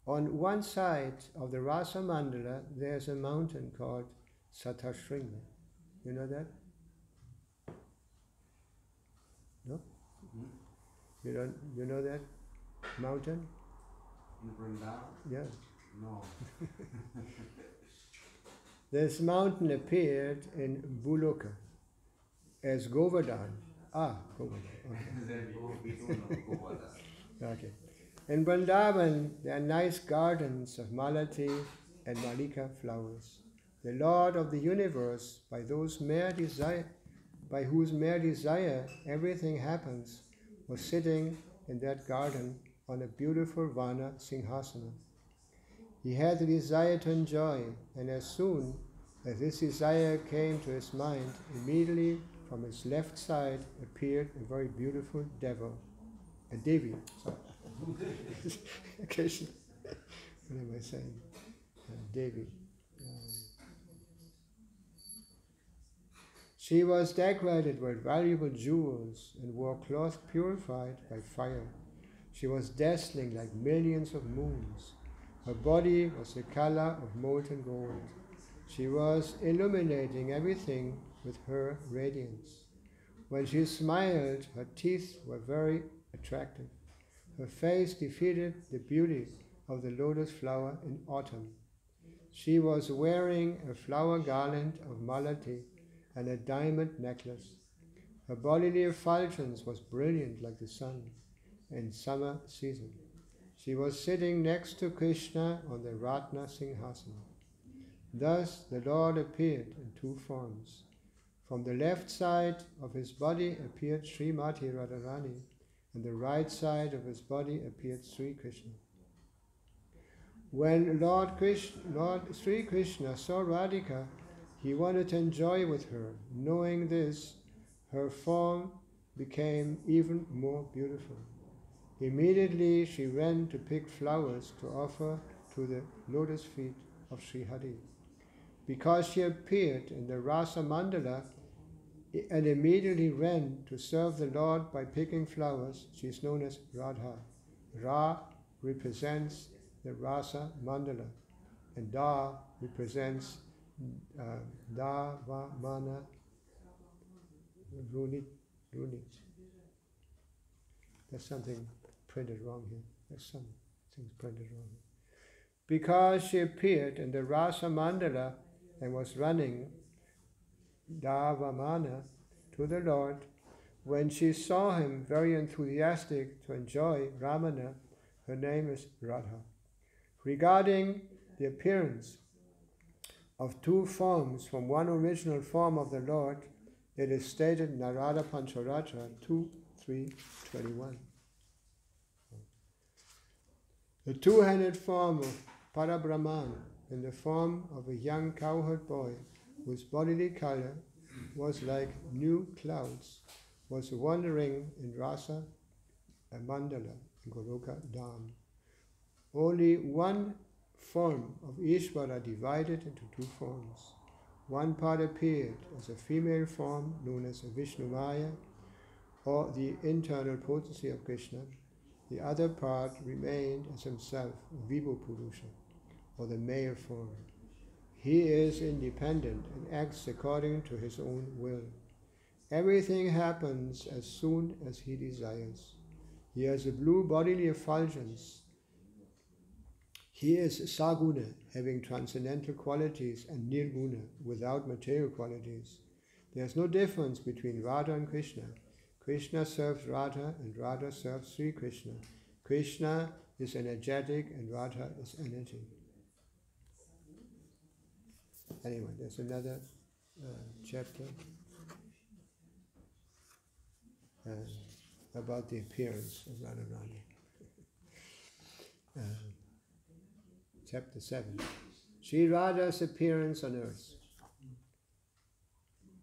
On one side of the Rasa Mandala, there's a mountain called Satashringa. You know that? No? You know that mountain? In Vrindavan? Yeah. No. This mountain appeared in Buluka as Govardhan. Govardhan. Okay. In Vrindavan, there are nice gardens of Malati and Malika flowers. The Lord of the universe, by whose mere desire everything happens, was sitting in that garden on a beautiful Vana Singhasana. He had the desire to enjoy, and as soon as this desire came to his mind, immediately from his left side appeared a very beautiful devil, a Devi. Occasionally, what am I saying? Devi. She was decorated with valuable jewels and wore cloth purified by fire. She was dazzling like millions of moons. Her body was the color of molten gold. She was illuminating everything with her radiance. When she smiled, her teeth were very attractive. Her face defeated the beauty of the lotus flower in autumn. She was wearing a flower garland of malati and a diamond necklace. Her bodily effulgence was brilliant like the sun in summer season. She was sitting next to Krishna on the Ratna Singhasana. Thus the Lord appeared in two forms. From the left side of his body appeared Srimati Radharani, and the right side of his body appeared Sri Krishna. When Lord Sri Krishna saw Radhika, he wanted to enjoy with her. Knowing this, her form became even more beautiful. Immediately she ran to pick flowers to offer to the lotus feet of Sri Hari. Because she appeared in the Rasa Mandala and immediately ran to serve the Lord by picking flowers, she is known as Radha. Ra represents the Rasa Mandala, and Da represents Dava Mana Runit. There's something printed wrong here. There's some things printed wrong here. Because she appeared in the Rasa Mandala and was running Davamana to the Lord, when she saw him very enthusiastic to enjoy Ramana, her name is Radha. Regarding the appearance of two forms from one original form of the Lord, it is stated in Narada Pancharatra 2.3.21. The two-handed form of Parabrahman in the form of a young cowherd boy whose bodily color was like new clouds was wandering in Rasa Mandala in Goloka Dham. Only one form of Ishvara divided into two forms. One part appeared as a female form known as a Vishnumaya, or the internal potency of Krishna. The other part remained as himself, Vibhu Purusha, or the male form. He is independent and acts according to his own will. Everything happens as soon as he desires. He has a blue bodily effulgence. He is Saguna, having transcendental qualities, and Nirguna, without material qualities. There is no difference between Radha and Krishna. Krishna serves Radha and Radha serves Sri Krishna. Krishna is energetic and Radha is energy. Anyway, there's another chapter about the appearance of Radharani. Chapter 7. Sri Radha's appearance on earth.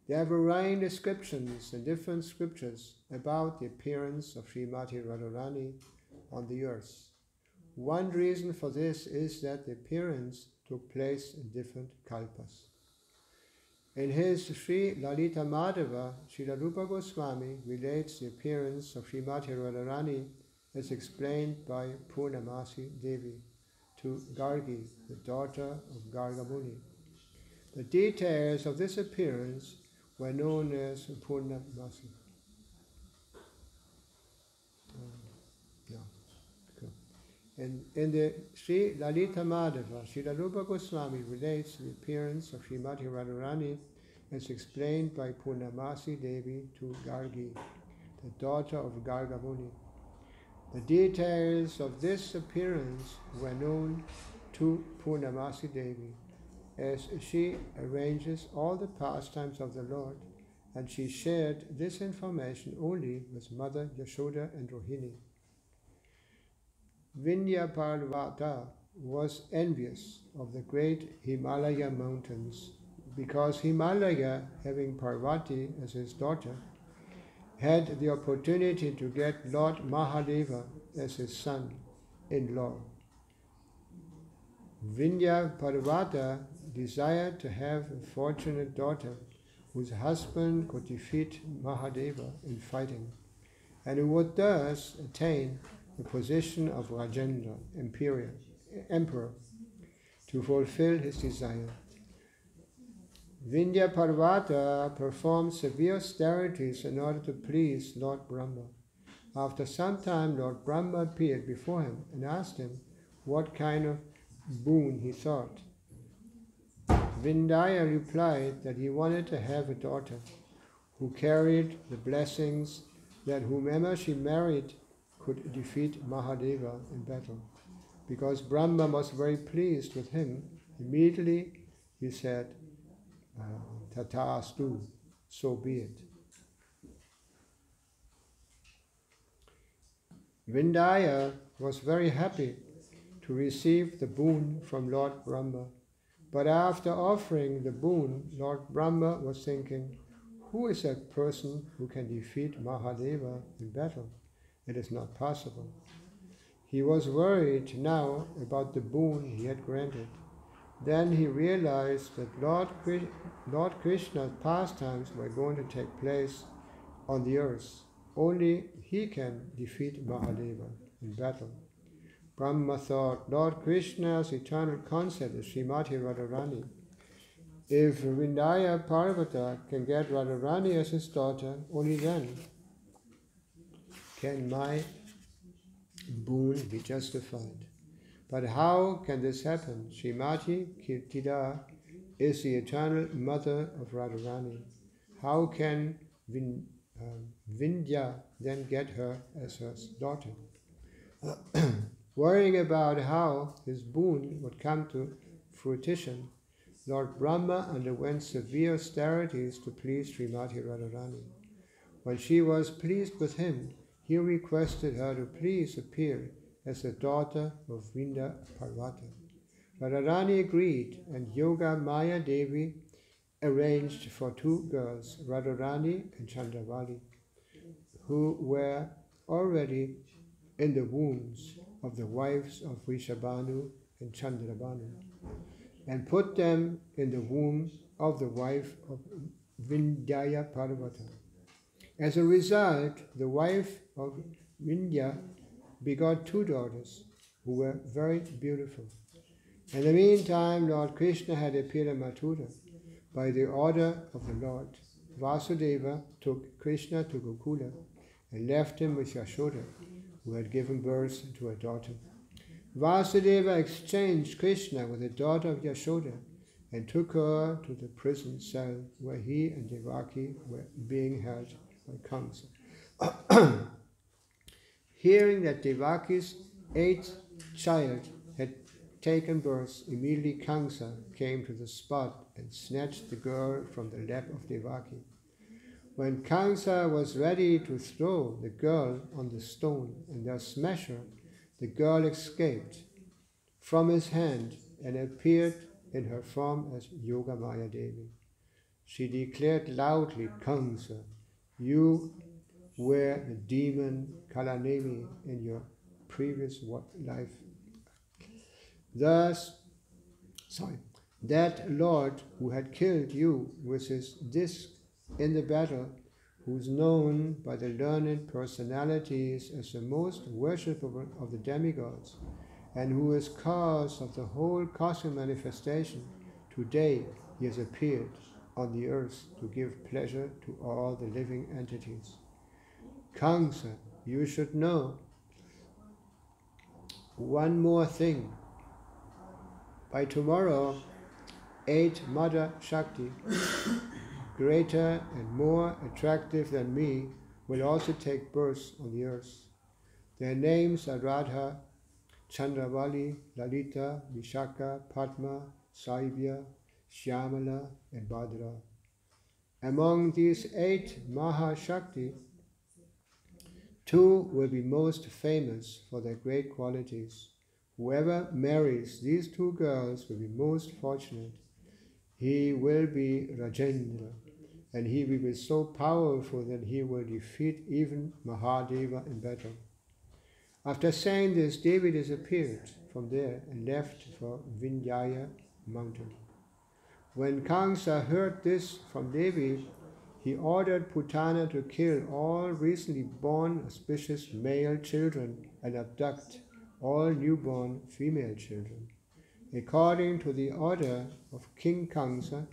There are varying descriptions in different scriptures about the appearance of Srimati Radharani on the earth. One reason for this is that the appearance took place in different kalpas. In his Sri Lalita Madhava, Srila Rupa Goswami relates the appearance of Srimati Radharani as explained by Purnamasi Devi to Gargi, the daughter of Garga Muni. The details of this appearance were known as Purnamasi. In the Sri Lalita Madhava, Srila Rupa Goswami relates the appearance of Srimati Radharani as explained by Purnamasi Devi to Gargi, the daughter of Garga Muni. The details of this appearance were known to Purnamasi Devi, as she arranges all the pastimes of the Lord, and she shared this information only with Mother Yashoda and Rohini. Vindhya Parvata was envious of the great Himalaya mountains, because Himalaya, having Parvati as his daughter, had the opportunity to get Lord Mahadeva as his son-in-law. Vindhya Parvata desired to have a fortunate daughter whose husband could defeat Mahadeva in fighting, and who would thus attain the position of Rajendra, emperor, to fulfill his desire. Vindhya Parvata performed severe austerities in order to please Lord Brahma. After some time, Lord Brahma appeared before him and asked him what kind of boon he sought. Vindhya replied that he wanted to have a daughter who carried the blessings that whomever she married could defeat Mahadeva in battle. Because Brahma was very pleased with him, immediately he said, Tathastu, so be it. Vindhya was very happy to receive the boon from Lord Brahma. But after offering the boon, Lord Brahma was thinking, who is that person who can defeat Mahadeva in battle? It is not possible. He was worried now about the boon he had granted. Then he realized that Lord Krishna's pastimes were going to take place on the earth. Only he can defeat Mahadeva in battle. Brahma thought, Lord Krishna's eternal concept is Srimati Radharani. If Vindhya Parvata can get Radharani as his daughter, only then can my boon be justified. But how can this happen? Srimati Kirtida is the eternal mother of Radharani. How can Vindhya then get her as her daughter? Worrying about how his boon would come to fruition, Lord Brahma underwent severe austerities to please Srimati Radharani. When she was pleased with him, he requested her to please appear as the daughter of Vindhya Parvata. Radharani agreed, and Yoga Maya Devi arranged for two girls, Radharani and Chandravali, who were already in the wombs of the wives of Vrishabhanu and Chandrabhanu, and put them in the womb of the wife of Vindhya Parvata. As a result, the wife of Vindhya begot two daughters who were very beautiful. In the meantime, Lord Krishna had appeared in Mathura by the order of the Lord. Vasudeva took Krishna to Gokula and left him with Yashoda, who had given birth to a daughter. Vasudeva exchanged Krishna with the daughter of Yashoda and took her to the prison cell where he and Devaki were being held by Kamsa. Hearing that Devaki's 8th child had taken birth, immediately Kamsa came to the spot and snatched the girl from the lap of Devaki. When Kamsa was ready to throw the girl on the stone and thus smash her, the girl escaped from his hand and appeared in her form as Yogamaya Devi. She declared loudly, Kamsa, you were the demon Kalanemi in your previous life. That Lord who had killed you with his disc in the battle, who is known by the learned personalities as the most worshipable of the demigods, and who is cause of the whole cosmic manifestation, today he has appeared on the earth to give pleasure to all the living entities. Kamsa, you should know one more thing. By tomorrow, 8 Mother Shakti, greater and more attractive than me, will also take birth on the earth. Their names are Radha, Chandravali, Lalita, Vishaka, Padma, Saibya, Shyamala, and Bhadra. Among these 8 Mahashakti, 2 will be most famous for their great qualities. Whoever marries these 2 girls will be most fortunate. He will be Rajendra, and he will be so powerful that he will defeat even Mahadeva in battle. After saying this, Devi disappeared from there and left for Vindhya mountain. When Kamsa heard this from Devi, he ordered Putana to kill all recently born auspicious male children and abduct all newborn female children. According to the order of King Kamsa,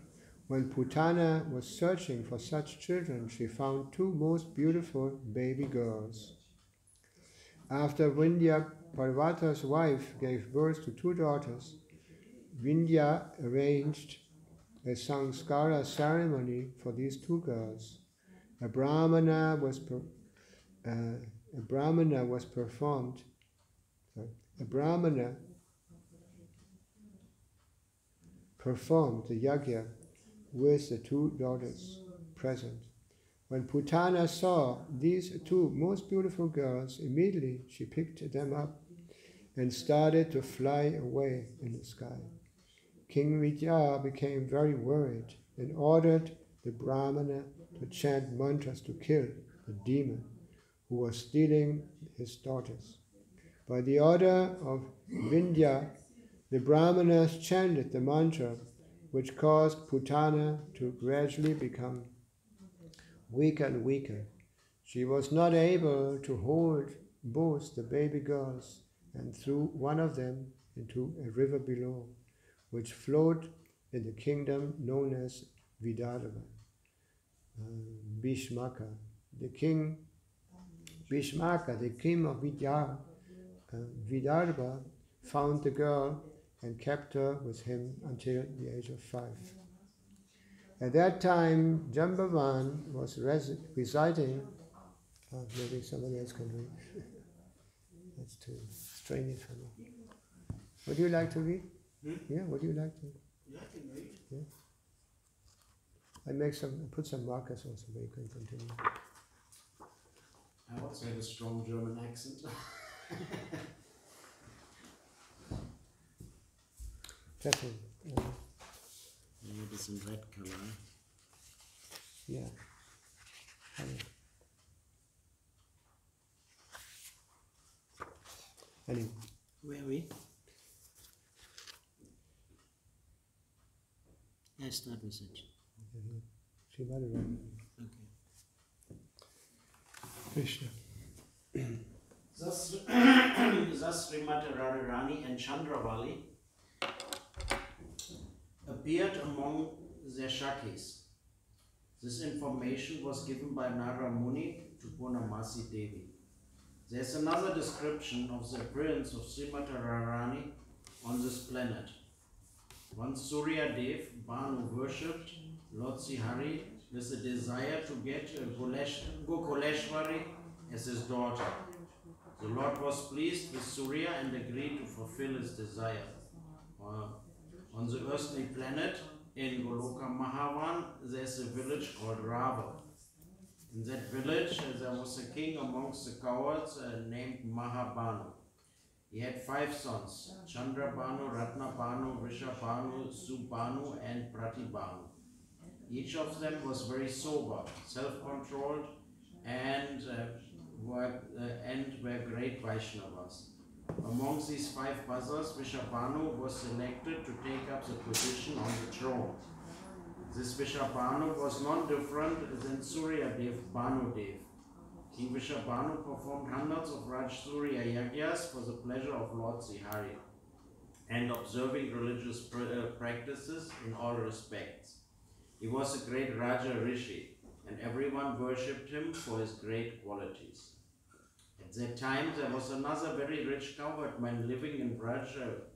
when Putana was searching for such children, she found 2 most beautiful baby girls. After Vindhya Parvata's wife gave birth to 2 daughters, Vindhya arranged a sanskara ceremony for these 2 girls. A brahmana was performed the yajna with the 2 daughters present. When Putana saw these 2 most beautiful girls, immediately she picked them up and started to fly away in the sky. King Vidya became very worried and ordered the Brahmana to chant mantras to kill the demon who was stealing his daughters. By the order of Vindhya, the Brahmanas chanted the mantra, which caused Putana to gradually become weaker and weaker. She was not able to hold both the baby girls and threw one of them into a river below, which flowed in the kingdom known as Vidarbha. Bhishmaka, the king of Vidarbha, found the girl and kept her with him until the age of 5. At that time, Jambavan was reciting. Maybe somebody else can read. That's too strange for me. Would you like to read? Yeah, would you like to? Yeah, I can read. Yeah. I put some markers also where you can continue. I also have a strong German accent. Definitely. Maybe this in red color. Yeah. Anyway. Where are we? I start with it. Okay. Krishna. Thus Srimati Radharani and Chandravali appeared among their Shakis. This information was given by Nara Muni to Purnamasi Devi. There's another description of the appearance of Srimati Radharani on this planet. Once Surya Dev Banu worshipped Lord Srihari with the desire to get Gokuleshwari as his daughter. The Lord was pleased with Surya and agreed to fulfill his desire. On the earthly planet, in Goloka Mahavan, there's a village called Rava. In that village, there was a king amongst the cowards named Mahabanu. He had 5 sons, Chandrabanu, Ratnabanu, Rishabhanu, Subhanu, and Pratibhanu. Each of them was very sober, self-controlled, and were great Vaishnavas. Amongst these 5 brothers, Rishabhanu was selected to take up the position on the throne. This Rishabhanu was none different than Surya Dev Banu Dev. King Rishabhanu performed hundreds of Raj Surya Yagyas for the pleasure of Lord Srihari and observing religious practices in all respects. He was a great Raja Rishi, and everyone worshipped him for his great qualities. At that time, there was another very rich cowherdman living in Braj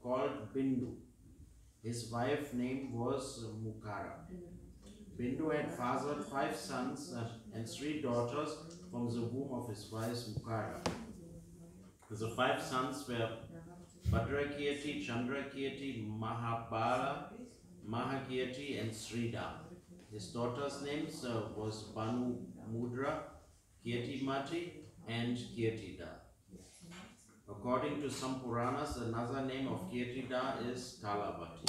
called Bindu. His wife's name was Mukara. Bindu had fathered 5 sons and 3 daughters from the womb of his wife Mukara. The 5 sons were Bhadrakirti, Chandrakirti, Mahabala, Mahakirti, and Srida. His daughters' names was Banu Mudra, Kirtimati, and Kirtida. According to some Puranas, another name of Kirtida is Kalavati.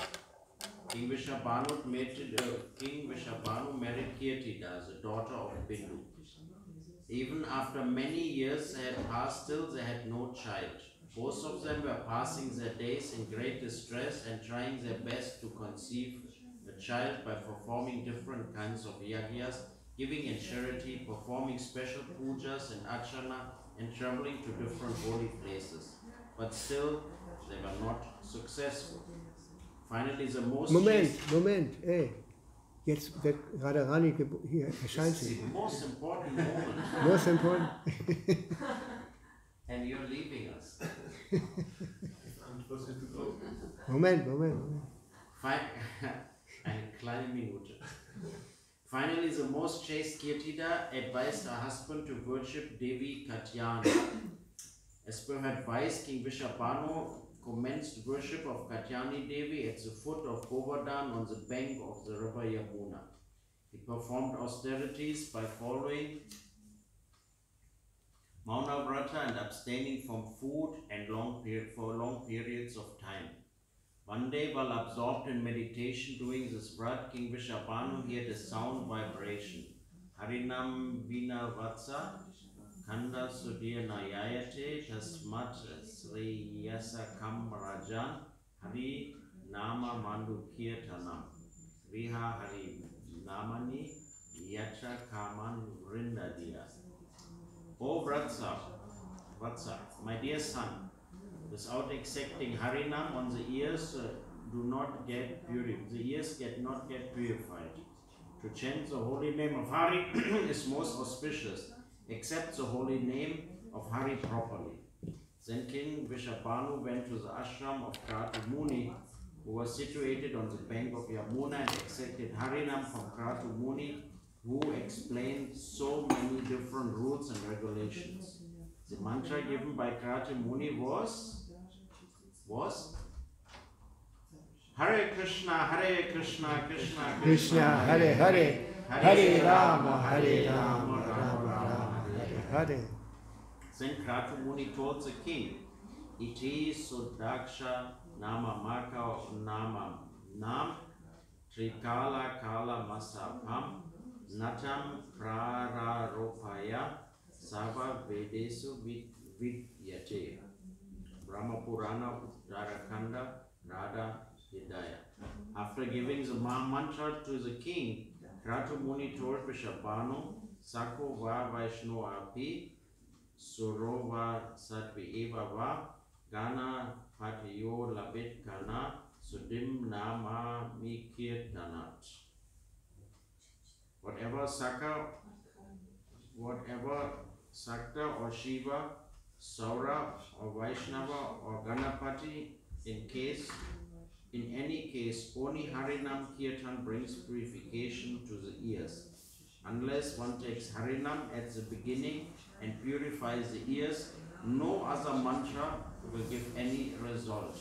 King Vishabhanu married Kirtida, the daughter of Bindu. Even after many years had passed, still they had no child. Both of them were passing their days in great distress and trying their best to conceive a child by performing different kinds of yagyas, giving in charity, performing special pujas and archana, and traveling to different holy places. But still, they were not successful. Finally, the most Moment, jetzt wird Radharani hier erscheint This is sie. the most important moment. Most important. And you're leaving us. Moment. Eine kleine Minute. Finally, the most chaste Kirtida advised her husband to worship Devi Caitanya. As per her advice, King Vishabhanu commenced worship of Caitanya Devi at the foot of Govardhan on the bank of the river Yamuna. He performed austerities by following Mauna Vrata and abstaining from food and for long periods of time. One day, while absorbed in meditation doing this vrat, King Vishabhanu heard a sound vibration. Harinam Vina Vatsa Kanda Sudhir Nayayate Tasmat Sri Yasa Kam Rajan Hari Nama Mandu Kirtanam Riha Hari Namani Yacha Kaman Vrindadiya. O Vatsa, my dear son, without accepting Harinam on the ears do not get purified. The ears not get purified. To chant the holy name of Hari is most auspicious. Accept the holy name of Hari properly. Then King Vishabhanu went to the ashram of Kratu Muni, who was situated on the bank of Yamuna, and accepted Harinam from Kratu Muni, who explained so many different rules and regulations. The mantra given by Kratu Muni was Hare Krishna, Krishna Krishna, Hare Hare, Hare Rama, Rama Rama, Hare Hare. Then Kratu Muni told the king, Iti Sudaksha Nama Maka Nama Nam Trikala Kala Masapam Natam Prararopaya Sava Vedesu Vidyate. Brahma Purana Uttarakanda Radha Hidaya. After giving the mantra to the king, Kratu Muni told Vishabhanu, Sako va Vaishno api, Surova Satvi eva va, Gana Patiyo labit kana, Sudim nama mikirtanat. whatever Sakta or Shiva, Saura or Vaishnava or Ganapati, in any case, only Harinam Kirtan brings purification to the ears. Unless one takes Harinam at the beginning and purifies the ears, no other mantra will give any result.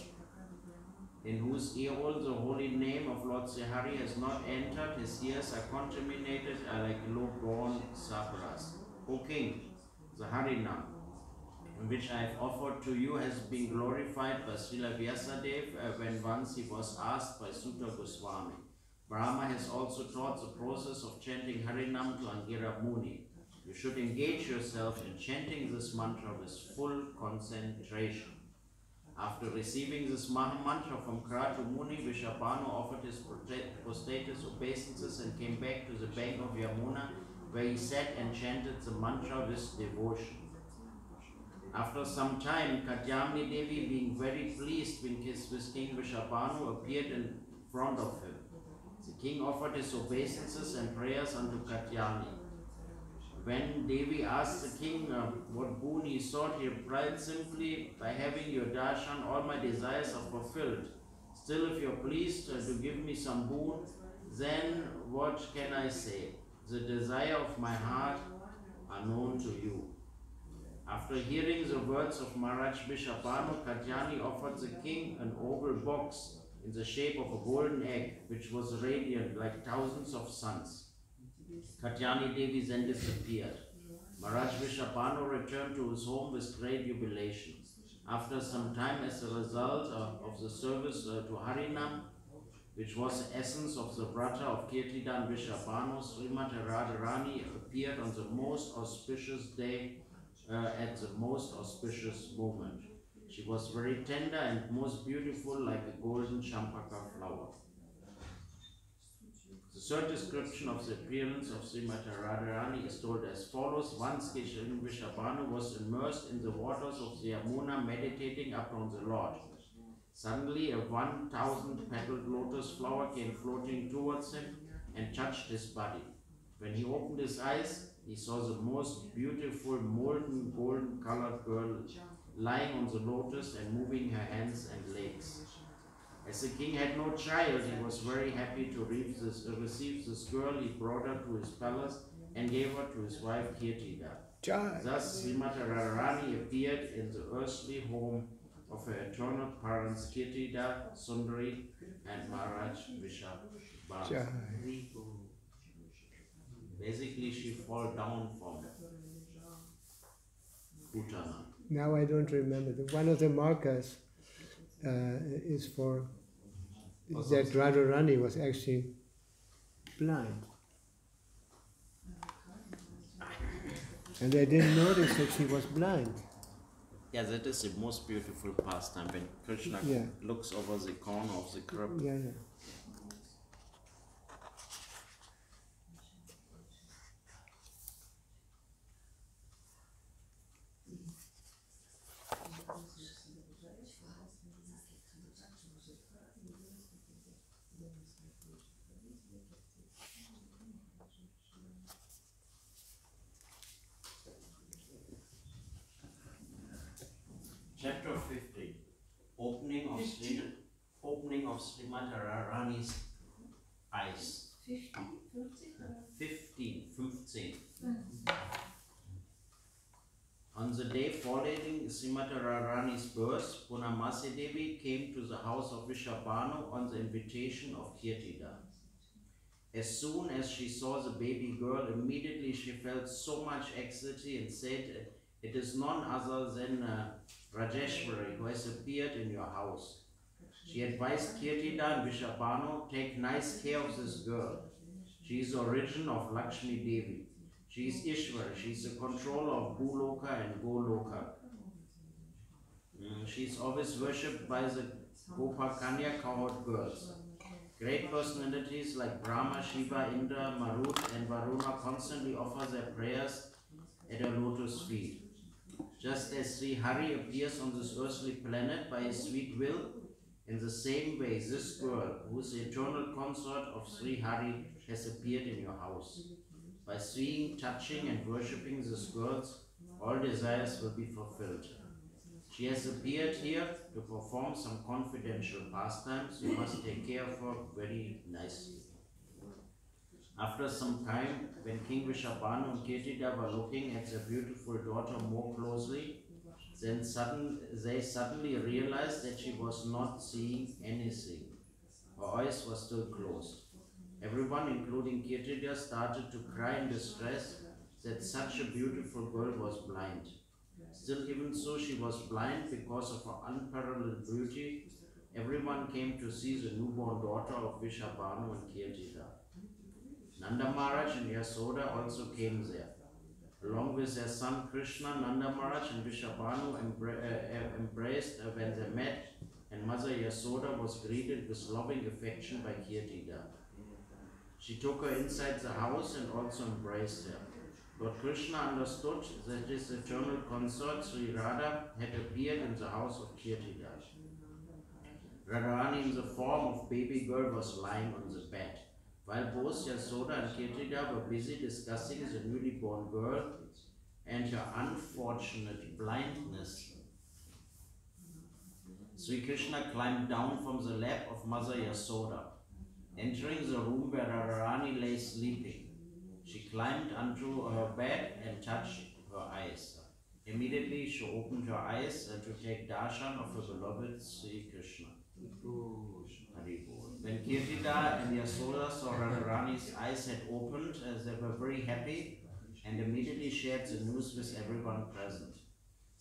In whose ear all the holy name of Lord Srihari has not entered, his ears are contaminated like low-born sabras. O King, the Harinam, which I have offered to you, has been glorified by Srila Vyasadeva when once he was asked by Sutta Goswami. Brahma has also taught the process of chanting Harinam to Angira Muni. You should engage yourself in chanting this mantra with full concentration. After receiving this Maha Mantra from Kratu Muni, Vishapanu offered his prostrated obeisances and came back to the bank of Yamuna, where he sat and chanted the mantra with devotion. After some time, Caitanya Devi, being very pleased with King Vishapanu, appeared in front of him. The king offered his obeisances and prayers unto Caitanya. When Devi asked the king what boon he sought, he replied simply, by having your darshan, all my desires are fulfilled. Still, if you're pleased to give me some boon, then what can I say? The desire of my heart are known to you. After hearing the words of Maharaj Vishapanu, Caitanya offered the king an oval box in the shape of a golden egg, which was radiant like thousands of suns. Caitanya Devi then disappeared. Maharaj Vishapanu returned to his home with great jubilation. After some time, as a result of the service to Harinam, which was the essence of the Vrata of Kirtidan Vishapanu, Srimati Radharani appeared on the most auspicious day at the most auspicious moment. She was very tender and most beautiful, like a golden champaka flower. The third description of the appearance of Srimati Radharani is told as follows. Once King Vishapanu was immersed in the waters of the Yamuna, meditating upon the Lord. Suddenly a 1,000-petaled lotus flower came floating towards him and touched his body. When he opened his eyes, he saw the most beautiful molten golden-colored girl lying on the lotus and moving her hands and legs. As the king had no child, he was very happy to receive this girl. He brought her to his palace and gave her to his wife Kirtida. Thus, Srimati Radharani appeared in the earthly home of her eternal parents Kirtida, Sundari, and Maharaj Vishapanu. Basically, she fell down from Bhusana. Now I don't remember. One of the markers is for that Radharani was actually blind. And they didn't notice that she was blind. Yeah, that is the most beautiful pastime when Krishna looks over the corner of the crib. Yeah. Chapter 15. Opening of Srimati Radharani's eyes. 15. On the day following Srimati Radharani's birth, Purnamasi Devi came to the house of Vishapanu on the invitation of Kirtida. As soon as she saw the baby girl, immediately she felt so much ecstasy and said, "It is none other than Rajeshwari who has appeared in your house." She advised Kirtida and Vishapanu, "Take nice care of this girl. She is the origin of Lakshmi Devi. She is Ishwar. She is the controller of Bhuloka and Goloka. She is always worshipped by the Gopakanya cowherd girls. Great personalities like Brahma, Shiva, Indra, Marut and Varuna constantly offer their prayers at her lotus feet. Just as Sri Hari appears on this earthly planet by his sweet will, In the same way, this girl, who is the eternal consort of Sri Hari, has appeared in your house. By seeing, touching, and worshipping these girls, all desires will be fulfilled. She has appeared here to perform some confidential pastimes. You must take care of her very nicely. After some time, when King Vrishabhanu and Kirtida were looking at their beautiful daughter more closely, then they suddenly realized that she was not seeing anything. Her eyes were still closed. Everyone, including Kirtida, started to cry in distress that such a beautiful girl was blind. Still, even so, she was blind because of her unparalleled beauty. Everyone came to see the newborn daughter of Vrishabhanu and Kirtida. Nanda Maharaj and Yasoda also came there. Along with their son Krishna, Nanda Maharaj and Vrishabhanu embraced when they met, and Mother Yasoda was greeted with loving affection by Kirtida. She took her inside the house and also embraced her. Lord Krishna understood that his eternal consort Sri Radha had appeared in the house of Kirtida. Radharani in the form of baby girl was lying on the bed. While both Yasoda and Kirtida were busy discussing the newly born girl and her unfortunate blindness, Sri Krishna climbed down from the lap of Mother Yasoda. Entering the room where Radharani lay sleeping, she climbed onto her bed and touched her eyes. Immediately she opened her eyes to take darshan of her beloved Sri Krishna. When Kirtida and Yasoda saw Radharani's eyes had opened, they were very happy and immediately shared the news with everyone present.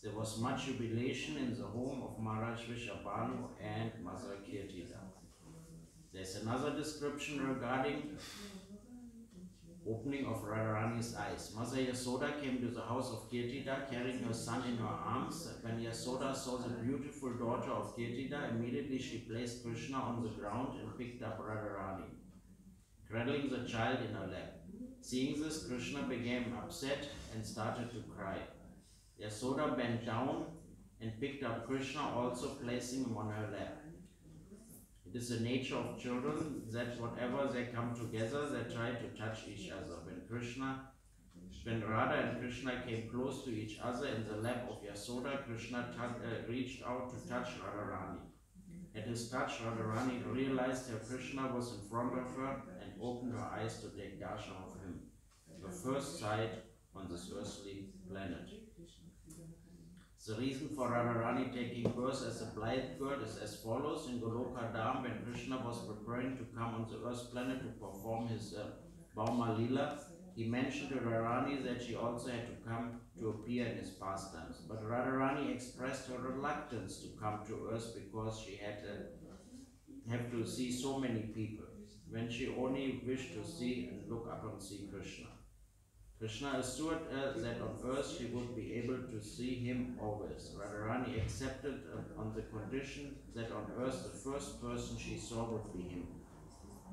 There was much jubilation in the home of Maharaj Vrishabhanu and Mother Kirtida. There's another description regarding opening of Radharani's eyes. Mother Yasoda came to the house of Kirtida carrying her son in her arms. When Yasoda saw the beautiful daughter of Kirtida, immediately she placed Krishna on the ground and picked up Radharani, cradling the child in her lap. Seeing this, Krishna became upset and started to cry. Yasoda bent down and picked up Krishna, also placing him on her lap. It is the nature of children that whatever they come together, they try to touch each other. When Radha and Krishna came close to each other in the lap of Yasoda, Krishna reached out to touch Radharani. At his touch, Radharani realized that Krishna was in front of her and opened her eyes to take darshan of him, her first sight on this earthly planet. The reason for Radharani taking birth as a blind girl is as follows. In Goloka Dham, when Krishna was preparing to come on the earth planet to perform his Bauma Lila, he mentioned to Radharani that she also had to come to appear in his pastimes. But Radharani expressed her reluctance to come to earth because she had to have to see so many people, when she only wished to see and look up and see Krishna. Krishna assured her that on earth she would be able to see him always. Radharani accepted on the condition that on earth the first person she saw would be him.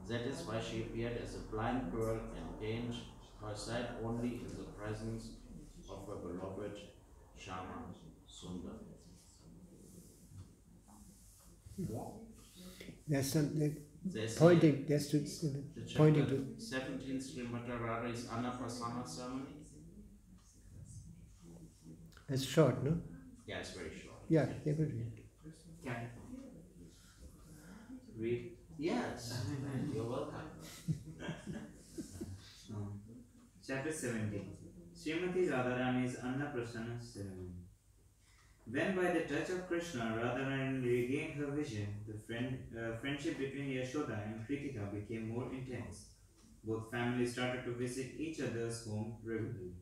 That is why she appeared as a blind girl and gained her sight only in the presence of her beloved Shama Sundar. There's something pointing. There's to pointing to 17th Srimati Radha's Annapasana ceremony. It's short, no? Yeah, it's very short. Yeah, they will read. Can I read? Yes, you're welcome. Chapter 17. Srimati Radharani's Annaprasana ceremony. When by the touch of Krishna, Radharani regained her vision, the friendship between Yashoda and Kritika became more intense. Both families started to visit each other's home regularly.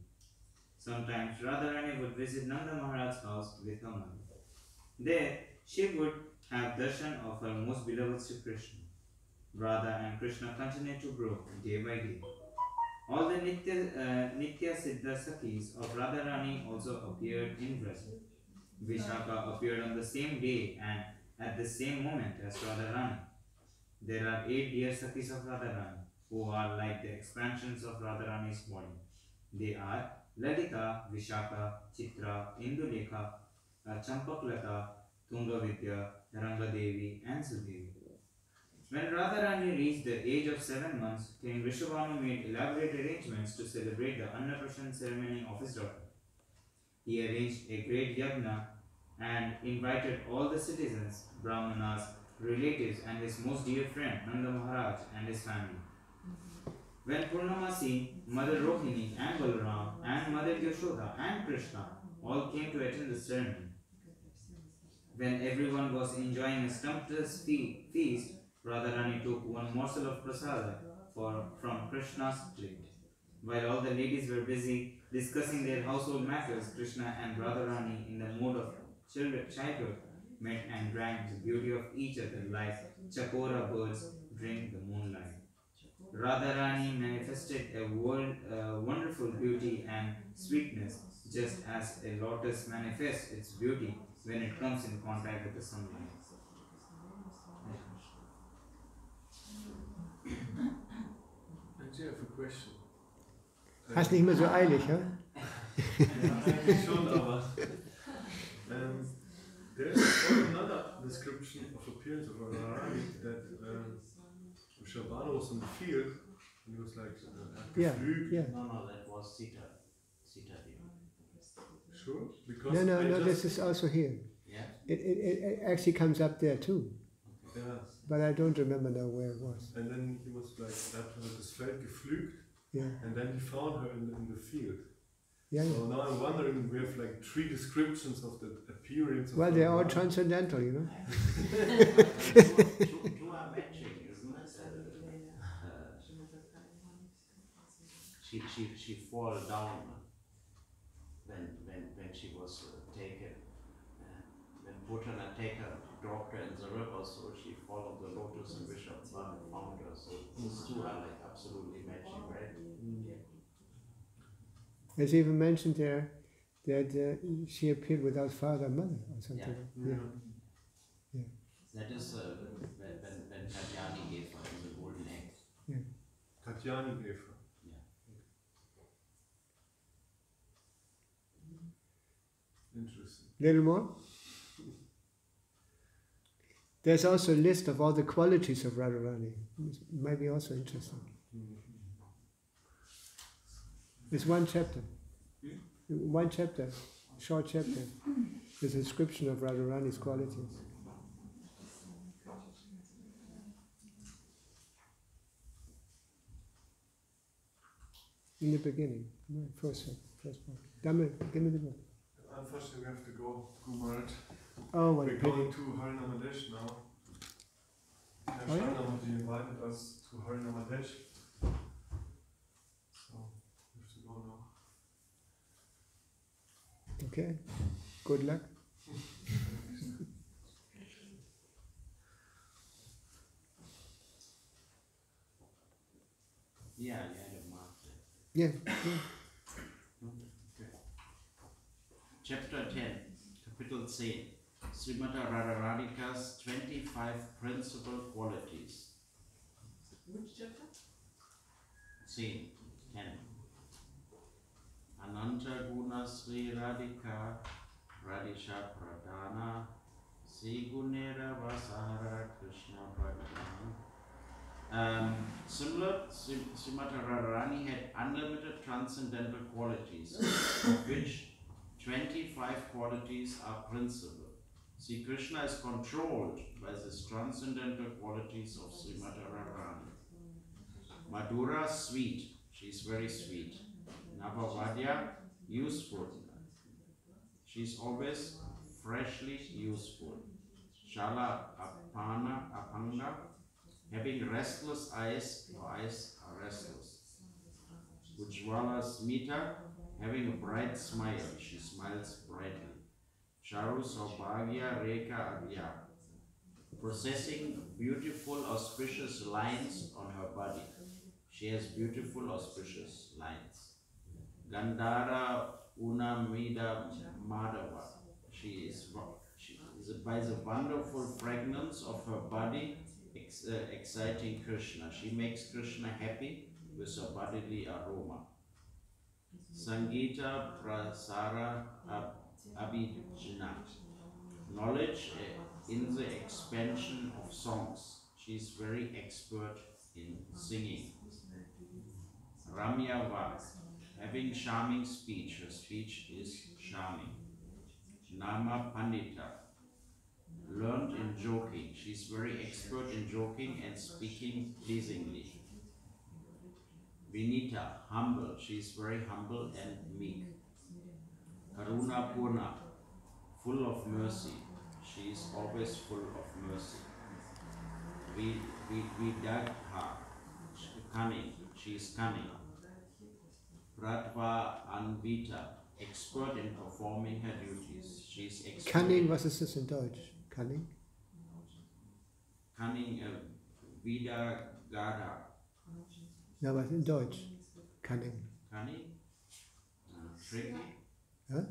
Sometimes Radharani would visit Nanda Maharaj's house with her mother. There, she would have darshan of her most beloved Sri Krishna. Radha and Krishna continued to grow day by day. All the Nitya Siddha Sakhis of Radharani also appeared in Brazil. Vishaka appeared on the same day and at the same moment as Radharani. There are 8 dear Sakhis of Radharani, who are like the expansions of Radharani's body. They are Lalita, Vishaka, Chitra, Indulekha, Champaklata, Tungavidya, Rangadevi, and Sudevi. When Radharani reached the age of 7 months, King Vrishabhanu made elaborate arrangements to celebrate the Annaprashan ceremony of his daughter. He arranged a great yagna and invited all the citizens, Brahmanas, relatives, and his most dear friend Nanda Maharaj and his family. When Purnamasi, Mother Rohini and Balaram and Mother Yashoda and Krishna all came to attend the ceremony, when everyone was enjoying a sumptuous feast, Radharani took one morsel of prasada from Krishna's plate. While all the ladies were busy discussing their household matters, Krishna and Radharani, in the mood of childhood, met and drank the beauty of each other like chakora birds drink the moonlight. Radharani manifested a wonderful beauty and sweetness, just as a lotus manifests its beauty when it comes in contact with the sunlight. Actually, I have a question. Hast nicht mehr so eilig, ja? Eigentlich schon, aber there's also another description of appearance of Radharani that Vrishabhanu was in the field and he was like Yeah, geflügelt. yeah. No, that was Sita. Sita Devi. Sure? Because No, this is also here. Yeah? It actually comes up there too, Yeah. but I don't remember now where it was. And then he was like, er hat das Feld gepflügt, Yeah, and then he found her in the field. yeah, So yeah. now I'm wondering, we have like 3 descriptions of the appearance of Well, they're all Radharani. transcendental, you know. Two are matching, isn't it? She fall down when she was taken. When Bhusana take her, dropped her in the river, so she followed the lotus and Vrishabhanu found her. So these two are like absolutely matching, right? It's even mentioned there that she appeared without father and mother or something. Yeah. Yeah. That is when Katyani gave her the golden egg. Katyani gave her. Interesting. Little more. There's also a list of all the qualities of Radharani. It might be also interesting. It's one chapter. One chapter, short chapter. There's a description of Radharani's qualities. In the beginning, no, first part. Give me the book. Unfortunately, we have to go, Kumar. Oh, what a We're pity. going to Harnamadesh now. Oh, yeah? Sharnamati invited us to Harnamadesh. So, we have to go now. Okay, good luck. Yeah, I had a mark there. Yeah. Okay. Chapter 10, Kapitel 10, Srimata Radharadika's 25 principal qualities. Which chapter? 10. Ananta Guna Sri Radhika, Radhisha Pradhana, Sri Gunera Vasara Krishna Pradhana. Similar, Srimata Radharani had unlimited transcendental qualities, of which 25 qualities are principal. Sri Krishna is controlled by these transcendental qualities of Srimata Radharani. Madhura, sweet, she is very sweet. Navavadya, useful. She is always freshly useful. Shala, apana, apanga, having restless eyes, her eyes are restless. Ujjwala Smita, having a bright smile, she smiles brightly. Charu Saubhagya Rekha Adya, possessing beautiful auspicious lines on her body. She has beautiful auspicious lines. Gandhara Unamida Madhava, she is by the wonderful fragrance of her body exciting Krishna. She makes Krishna happy with her bodily aroma. Sangita Prasara Abhijna, knowledge in the expansion of songs. She's very expert in singing. Ramyava, having charming speech. Her speech is charming. Nama Pandita, learned in joking. She's very expert in joking and speaking pleasingly. Vinita, humble. She's very humble and meek. Karuna Purna, full of mercy. She's always full of mercy. Vidagha, cunning. She's cunning. Pratva Anvita, expert in performing her duties. She's expert. Cunning, was ist das in Deutsch? Cunning? Cunning, Vidagha. Na, was in Deutsch? Cunning. Cunning? Tricky? Huh?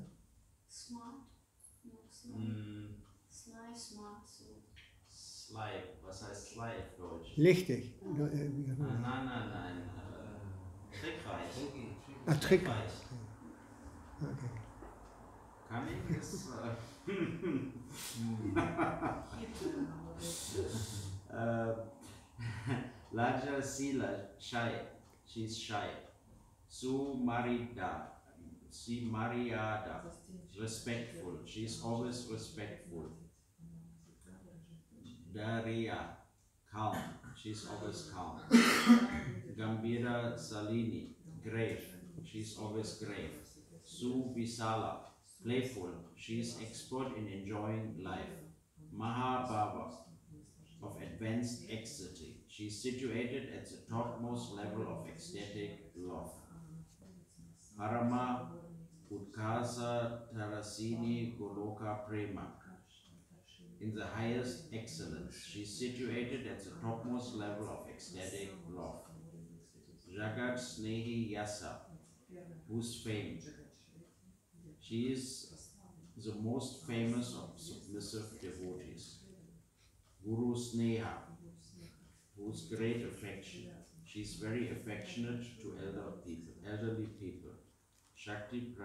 Smart. No, smart. Sly, smart. So. Sly. Was heißt sly auf Deutsch? Lichtig. Nein. Trickreich. Ah, trickreich. Okay. Cunning ist... Laja Sila, shy. She's shy. Mariada, respectful. She's always respectful. Daria, calm. She's always calm. Gambira Salini, grave. She's always grave. Visala, playful. She's expert in enjoying life. Mahabhava, of advanced ecstasy. She's situated at the topmost level of ecstatic love. Parama Utkasa Tarasini Goloka Prema. In the highest excellence. She's situated at the topmost level of ecstatic love. Jagat Snehi Yasa, who's famed. She is the most famous of submissive devotees. Guru Sneha, whose great affection. She's very affectionate to elderly people. Shakti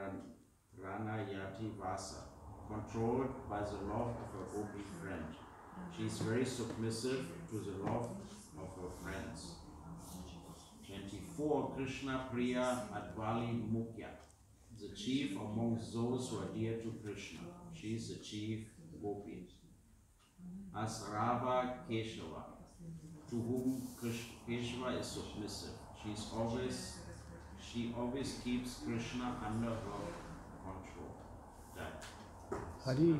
Pranayati Vasa, controlled by the love of her gopi friend. She's very submissive to the love of her friends. 24. Krishna Priya Advali Mukhya, the chief among those who are dear to Krishna. She is the chief gopi. Asrava Keshava, to whom Keshava is submissive. She always keeps Krishna under her control. That. Hari.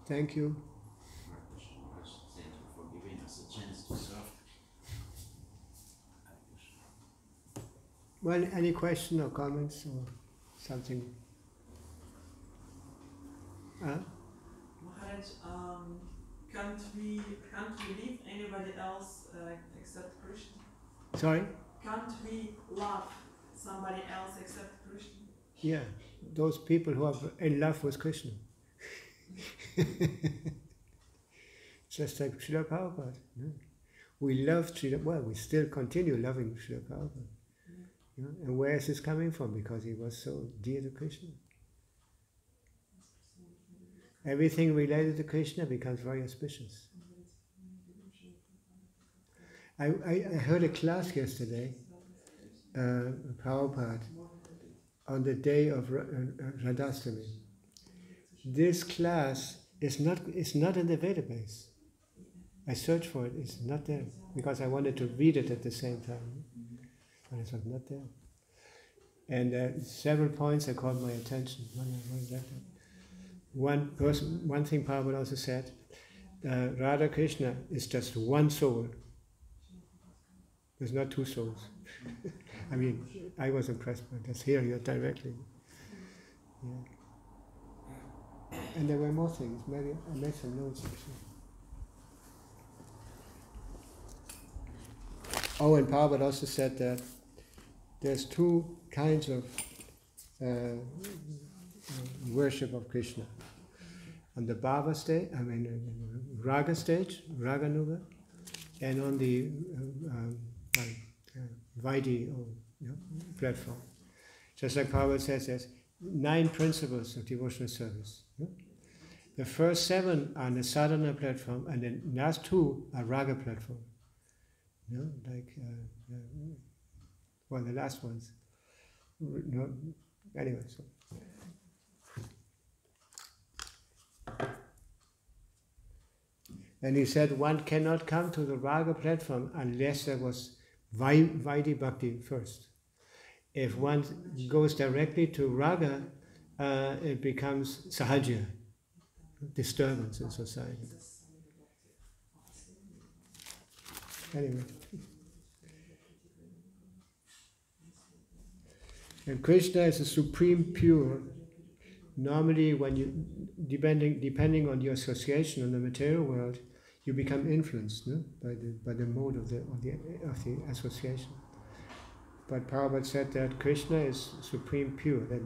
Thank you. Thank you for giving us a chance to serve. Well, any question or comments or something? Maharaj, can't we leave anybody else except Krishna? Sorry? Can't we love somebody else except Krishna? Yeah, those people who are in love with Krishna. Just like Srila Prabhupada. No? We love Srila, well, we still continue loving Srila Prabhupada. You know? And where is this coming from? Because he was so dear to Krishna. Everything related to Krishna becomes very auspicious. I heard a class yesterday, Prabhupada, on the day of Radhastami. This class is not in the database. I searched for it, it's not there, because I wanted to read it at the same time. But it was not there. And several points that caught my attention. One thing Prabhupada also said, Radha Krishna is just one soul. There's not two souls. I mean, I was impressed by this. Here you directly. Yeah. And there were more things. Maybe I made some notes actually. Oh, and Prabhupada also said that there's two kinds of worship of Krishna. On the Bhava stage, Raga stage, Raganuga, and on the Vaidhi platform. Just like Prabhupada says, 9 principles of devotional service. Yeah? The first 7 are on the sadhana platform, and the last 2 are raga platform. You know, like, well, the last ones. No, anyway, so. And he said one cannot come to the raga platform unless there was Vaidhi Bhakti first. If one goes directly to raga, it becomes sahaja, disturbance in society. Anyway. And Krishna is a supreme pure. Normally, when you, depending on your association in the material world, you become influenced, no? by the mode of the association. But Prabhupada said that Krishna is supreme pure. That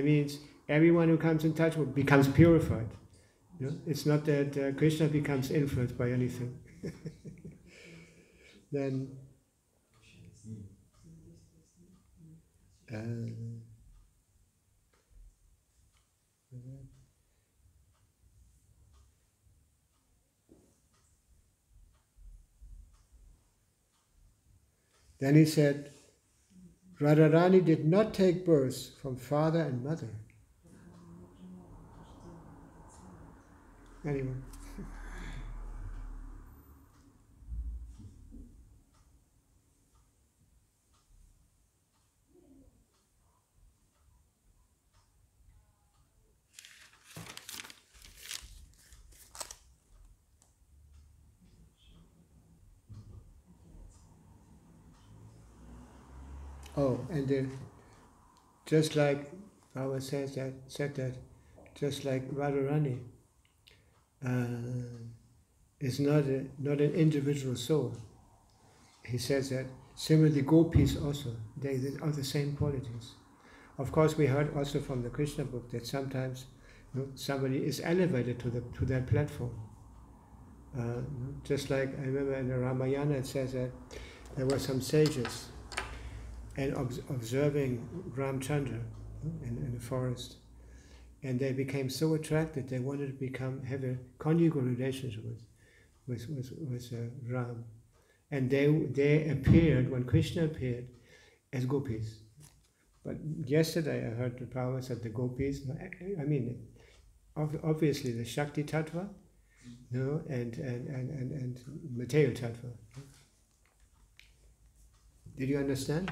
means everyone who comes in touch with becomes purified. You know? It's not that Krishna becomes influenced by anything. Then then he said, Radharani did not take birth from father and mother. Anyway. Oh, and just like Baba said that, just like Radharani is not an individual soul. He says that similarly gopis also, they are the same qualities. Of course, we heard also from the Krishna book that sometimes somebody is elevated to that platform. Just like I remember in the Ramayana it says that there were some sages and observing Ramchandra in the forest, and they became so attracted they wanted to have a conjugal relationship with Ram, and they appeared when Krishna appeared as gopis. But yesterday I heard the Prabhupada said the gopis. I mean, obviously the Shakti Tattva, and material Tattva. Did you understand?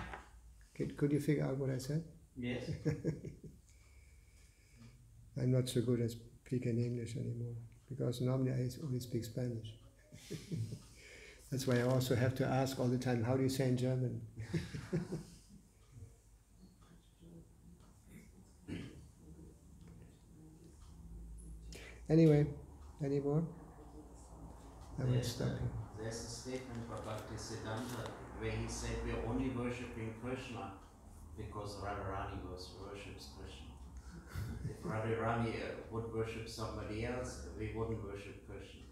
Could you figure out what I said? Yes. I'm not so good at speaking English anymore, because normally I only speak Spanish. That's why I also have to ask all the time, how do you say in German? Anyway, any more? I will stop here. There's a statement by Bhakti Siddhanta where he said we're only worshipping Krishna because Radharani worships Krishna. If Radharani would worship somebody else, we wouldn't worship Krishna.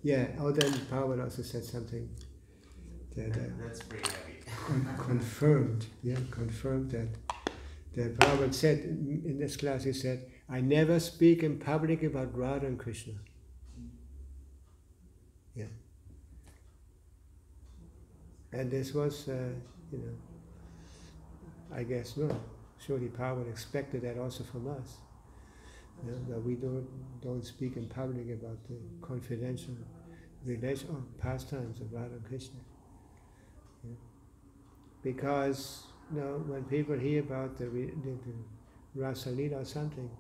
Yeah, then Prabhupada also said something that that's pretty heavy. confirmed that Prabhupada said in this class, he said, I never speak in public about Radha and Krishna. Yeah. And this was, I guess, surely Prabhupada expected that also from us. That we don't speak in public about the confidential relation or pastimes of Radha and Krishna. Yeah. Because when people hear about the Rasa Lila or something,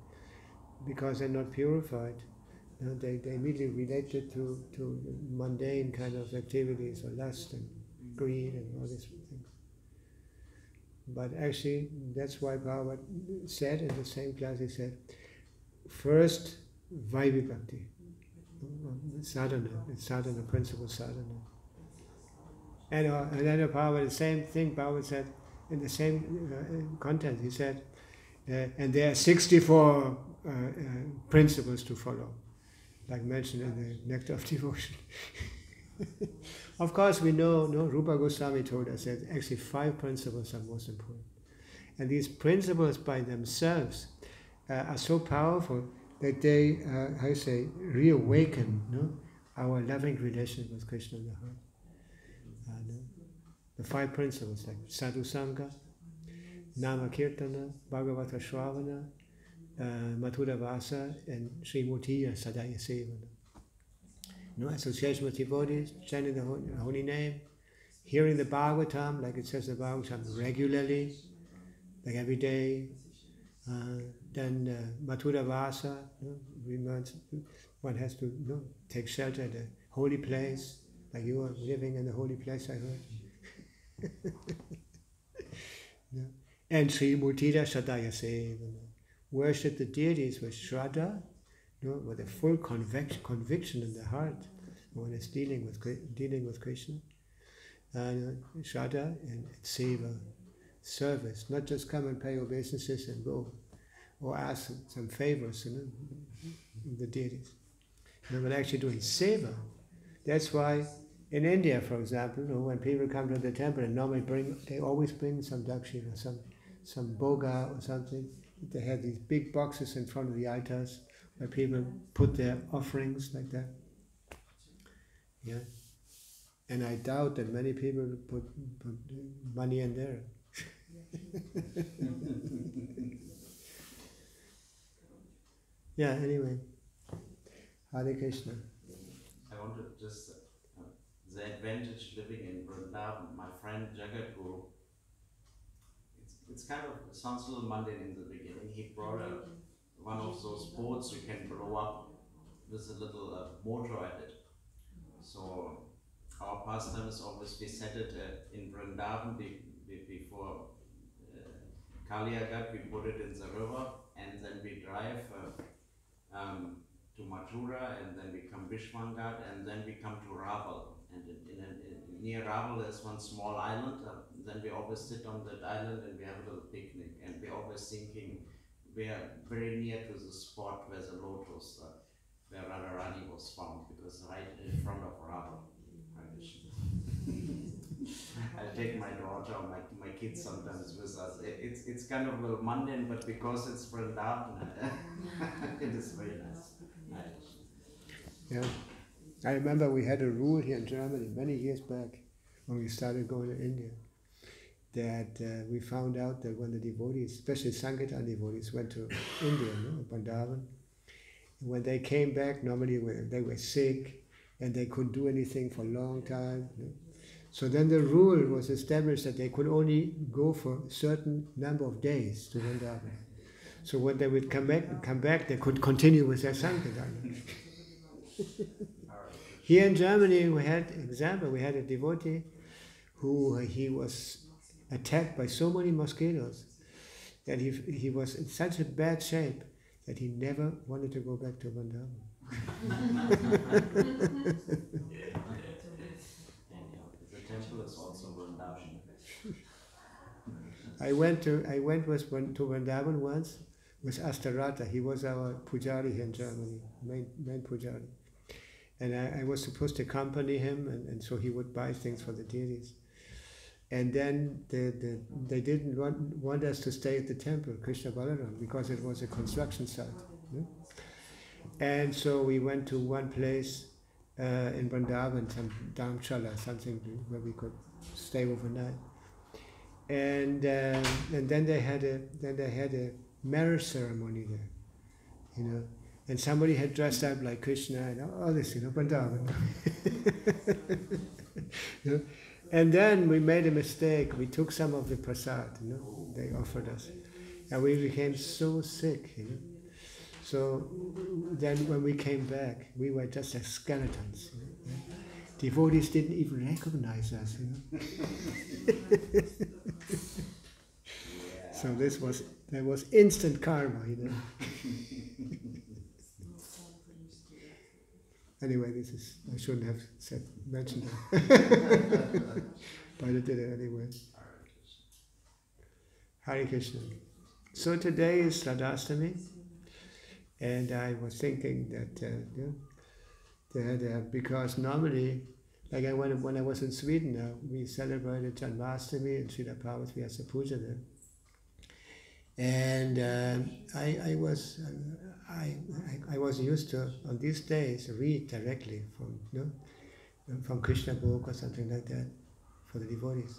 because they're not purified, they immediately relate it to mundane kind of activities or lust and greed and all these things. But actually, that's why Prabhupada said in the same class, he said, first, Vaidhi Bhakti, sadhana, principle sadhana. And then Prabhupada, the same thing Prabhupada said in the same content, he said, and there are 64 principles to follow, like mentioned in the Nectar of Devotion. Of course, we know, no, Rupa Goswami told us that actually 5 principles are most important. And these principles by themselves are so powerful that they, how you say, reawaken, no, our loving relationship with Krishna in the heart. The 5 principles like Sadhu Sangha, Nama Kirtana, Bhagavata Shravana, Mathura Vasa, and Srimutiya Sadaya Sevana. No, association with devotees, chanting the holy name, hearing the Bhagavatam, like it says the Bhagavatam, regularly, like every day. Then Mathura Vasa, one has to take shelter at a holy place, like you are living in the holy place, I heard. And Sri Murtira Shraddhaya Sevana. Worship the deities with Shraddha, with a full conviction in the heart when it's dealing with Krishna. Shraddha and Seva, service, not just come and pay obeisances and go, or ask some favors the deities. But actually doing Seva. That's why in India, for example, when people come to the temple and normally they always bring some dakshina, some boga or something. They have these big boxes in front of the altars where people put their offerings like that. Yeah. And I doubt that many people put money in there. Yeah, anyway. Hare Krishna. I want to just, the advantage living in Vrindavan, my friend Jagadguru, it's kind of, it sounds a little mundane in the beginning. He brought one of those boats you can blow up with a little motor at it. So our pastime is always, we set it in Vrindavan before Kaliagat, we put it in the river, and then we drive to Mathura, and then we come Vishwangat, and then we come to Raval. And near Raval there's one small island, then we always sit on that island and we have a little picnic, and we're always thinking we are very near to the spot where the lotus, where Radharani was found, because right in front of Raval. I take my daughter or my kids sometimes with us. It's kind of a little mundane, but because it's Vrindavan, it is very nice. Yeah. I remember we had a rule here in Germany many years back when we started going to India, that we found out that when the devotees, especially Sankirtan devotees, went to India, Vrindavan, when they came back, normally they were sick and they couldn't do anything for a long time. So then the rule was established that they could only go for a certain number of days to Vrindavan. So when they would come back, they could continue with their Sankirtan. Here in Germany, we had a devotee he was attacked by so many mosquitoes that he was in such a bad shape that he never wanted to go back to Vrindavan. The temple is also Vrindavan. I went to Vrindavan once with Astarata. He was our pujari here in Germany, main pujari. And I was supposed to accompany him, and so he would buy things for the deities. And then they didn't want us to stay at the temple, Krishna Balaram, because it was a construction site. No? And so we went to one place in Vrindavan, some Dhamshala, something where we could stay overnight. And then they had a marriage ceremony there, And somebody had dressed up like Krishna and all this, Vrindavan. And then we made a mistake. We took some of the prasad, they offered us. And we became so sick, So then when we came back, we were just like skeletons. Devotees didn't even recognize us, So there was instant karma, Anyway, I shouldn't have mentioned that. But I did it anyway. Hare Krishna. So today is Radhastami, and I was thinking that because normally Like when I was in Sweden, we celebrated Janmashtami and Srila Parvati Vyasa Puja there. And I was used to, on these days, read directly from Krishna book or something like that for the devotees.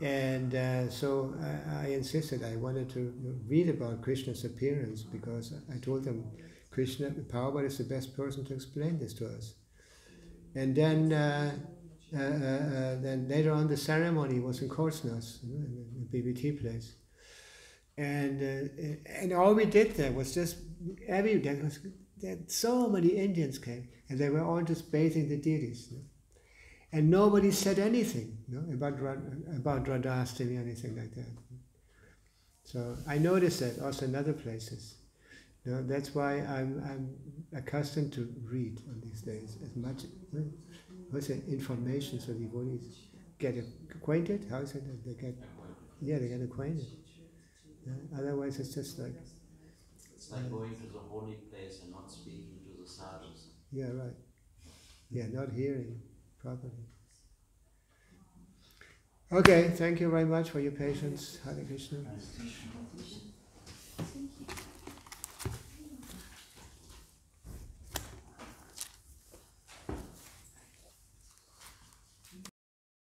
And so I insisted I wanted to read about Krishna's appearance, because I told them Krishna, Parvati is the best person to explain this to us. And then later on the ceremony was in Korsnäs, in the BBT place. And all we did there was just, so many Indians came, and they were all just bathing the deities. And nobody said anything about Radhastami or anything like that. So I noticed that also in other places. That's why I'm accustomed to read on these days as much information, so devotees get acquainted. How is it that they get? Yeah, they get acquainted. Otherwise, it's just like. It's like going to the holy place and not speaking to the sadhus. Yeah, right. Yeah, not hearing properly. Okay, thank you very much for your patience. Hare Krishna. Thank you.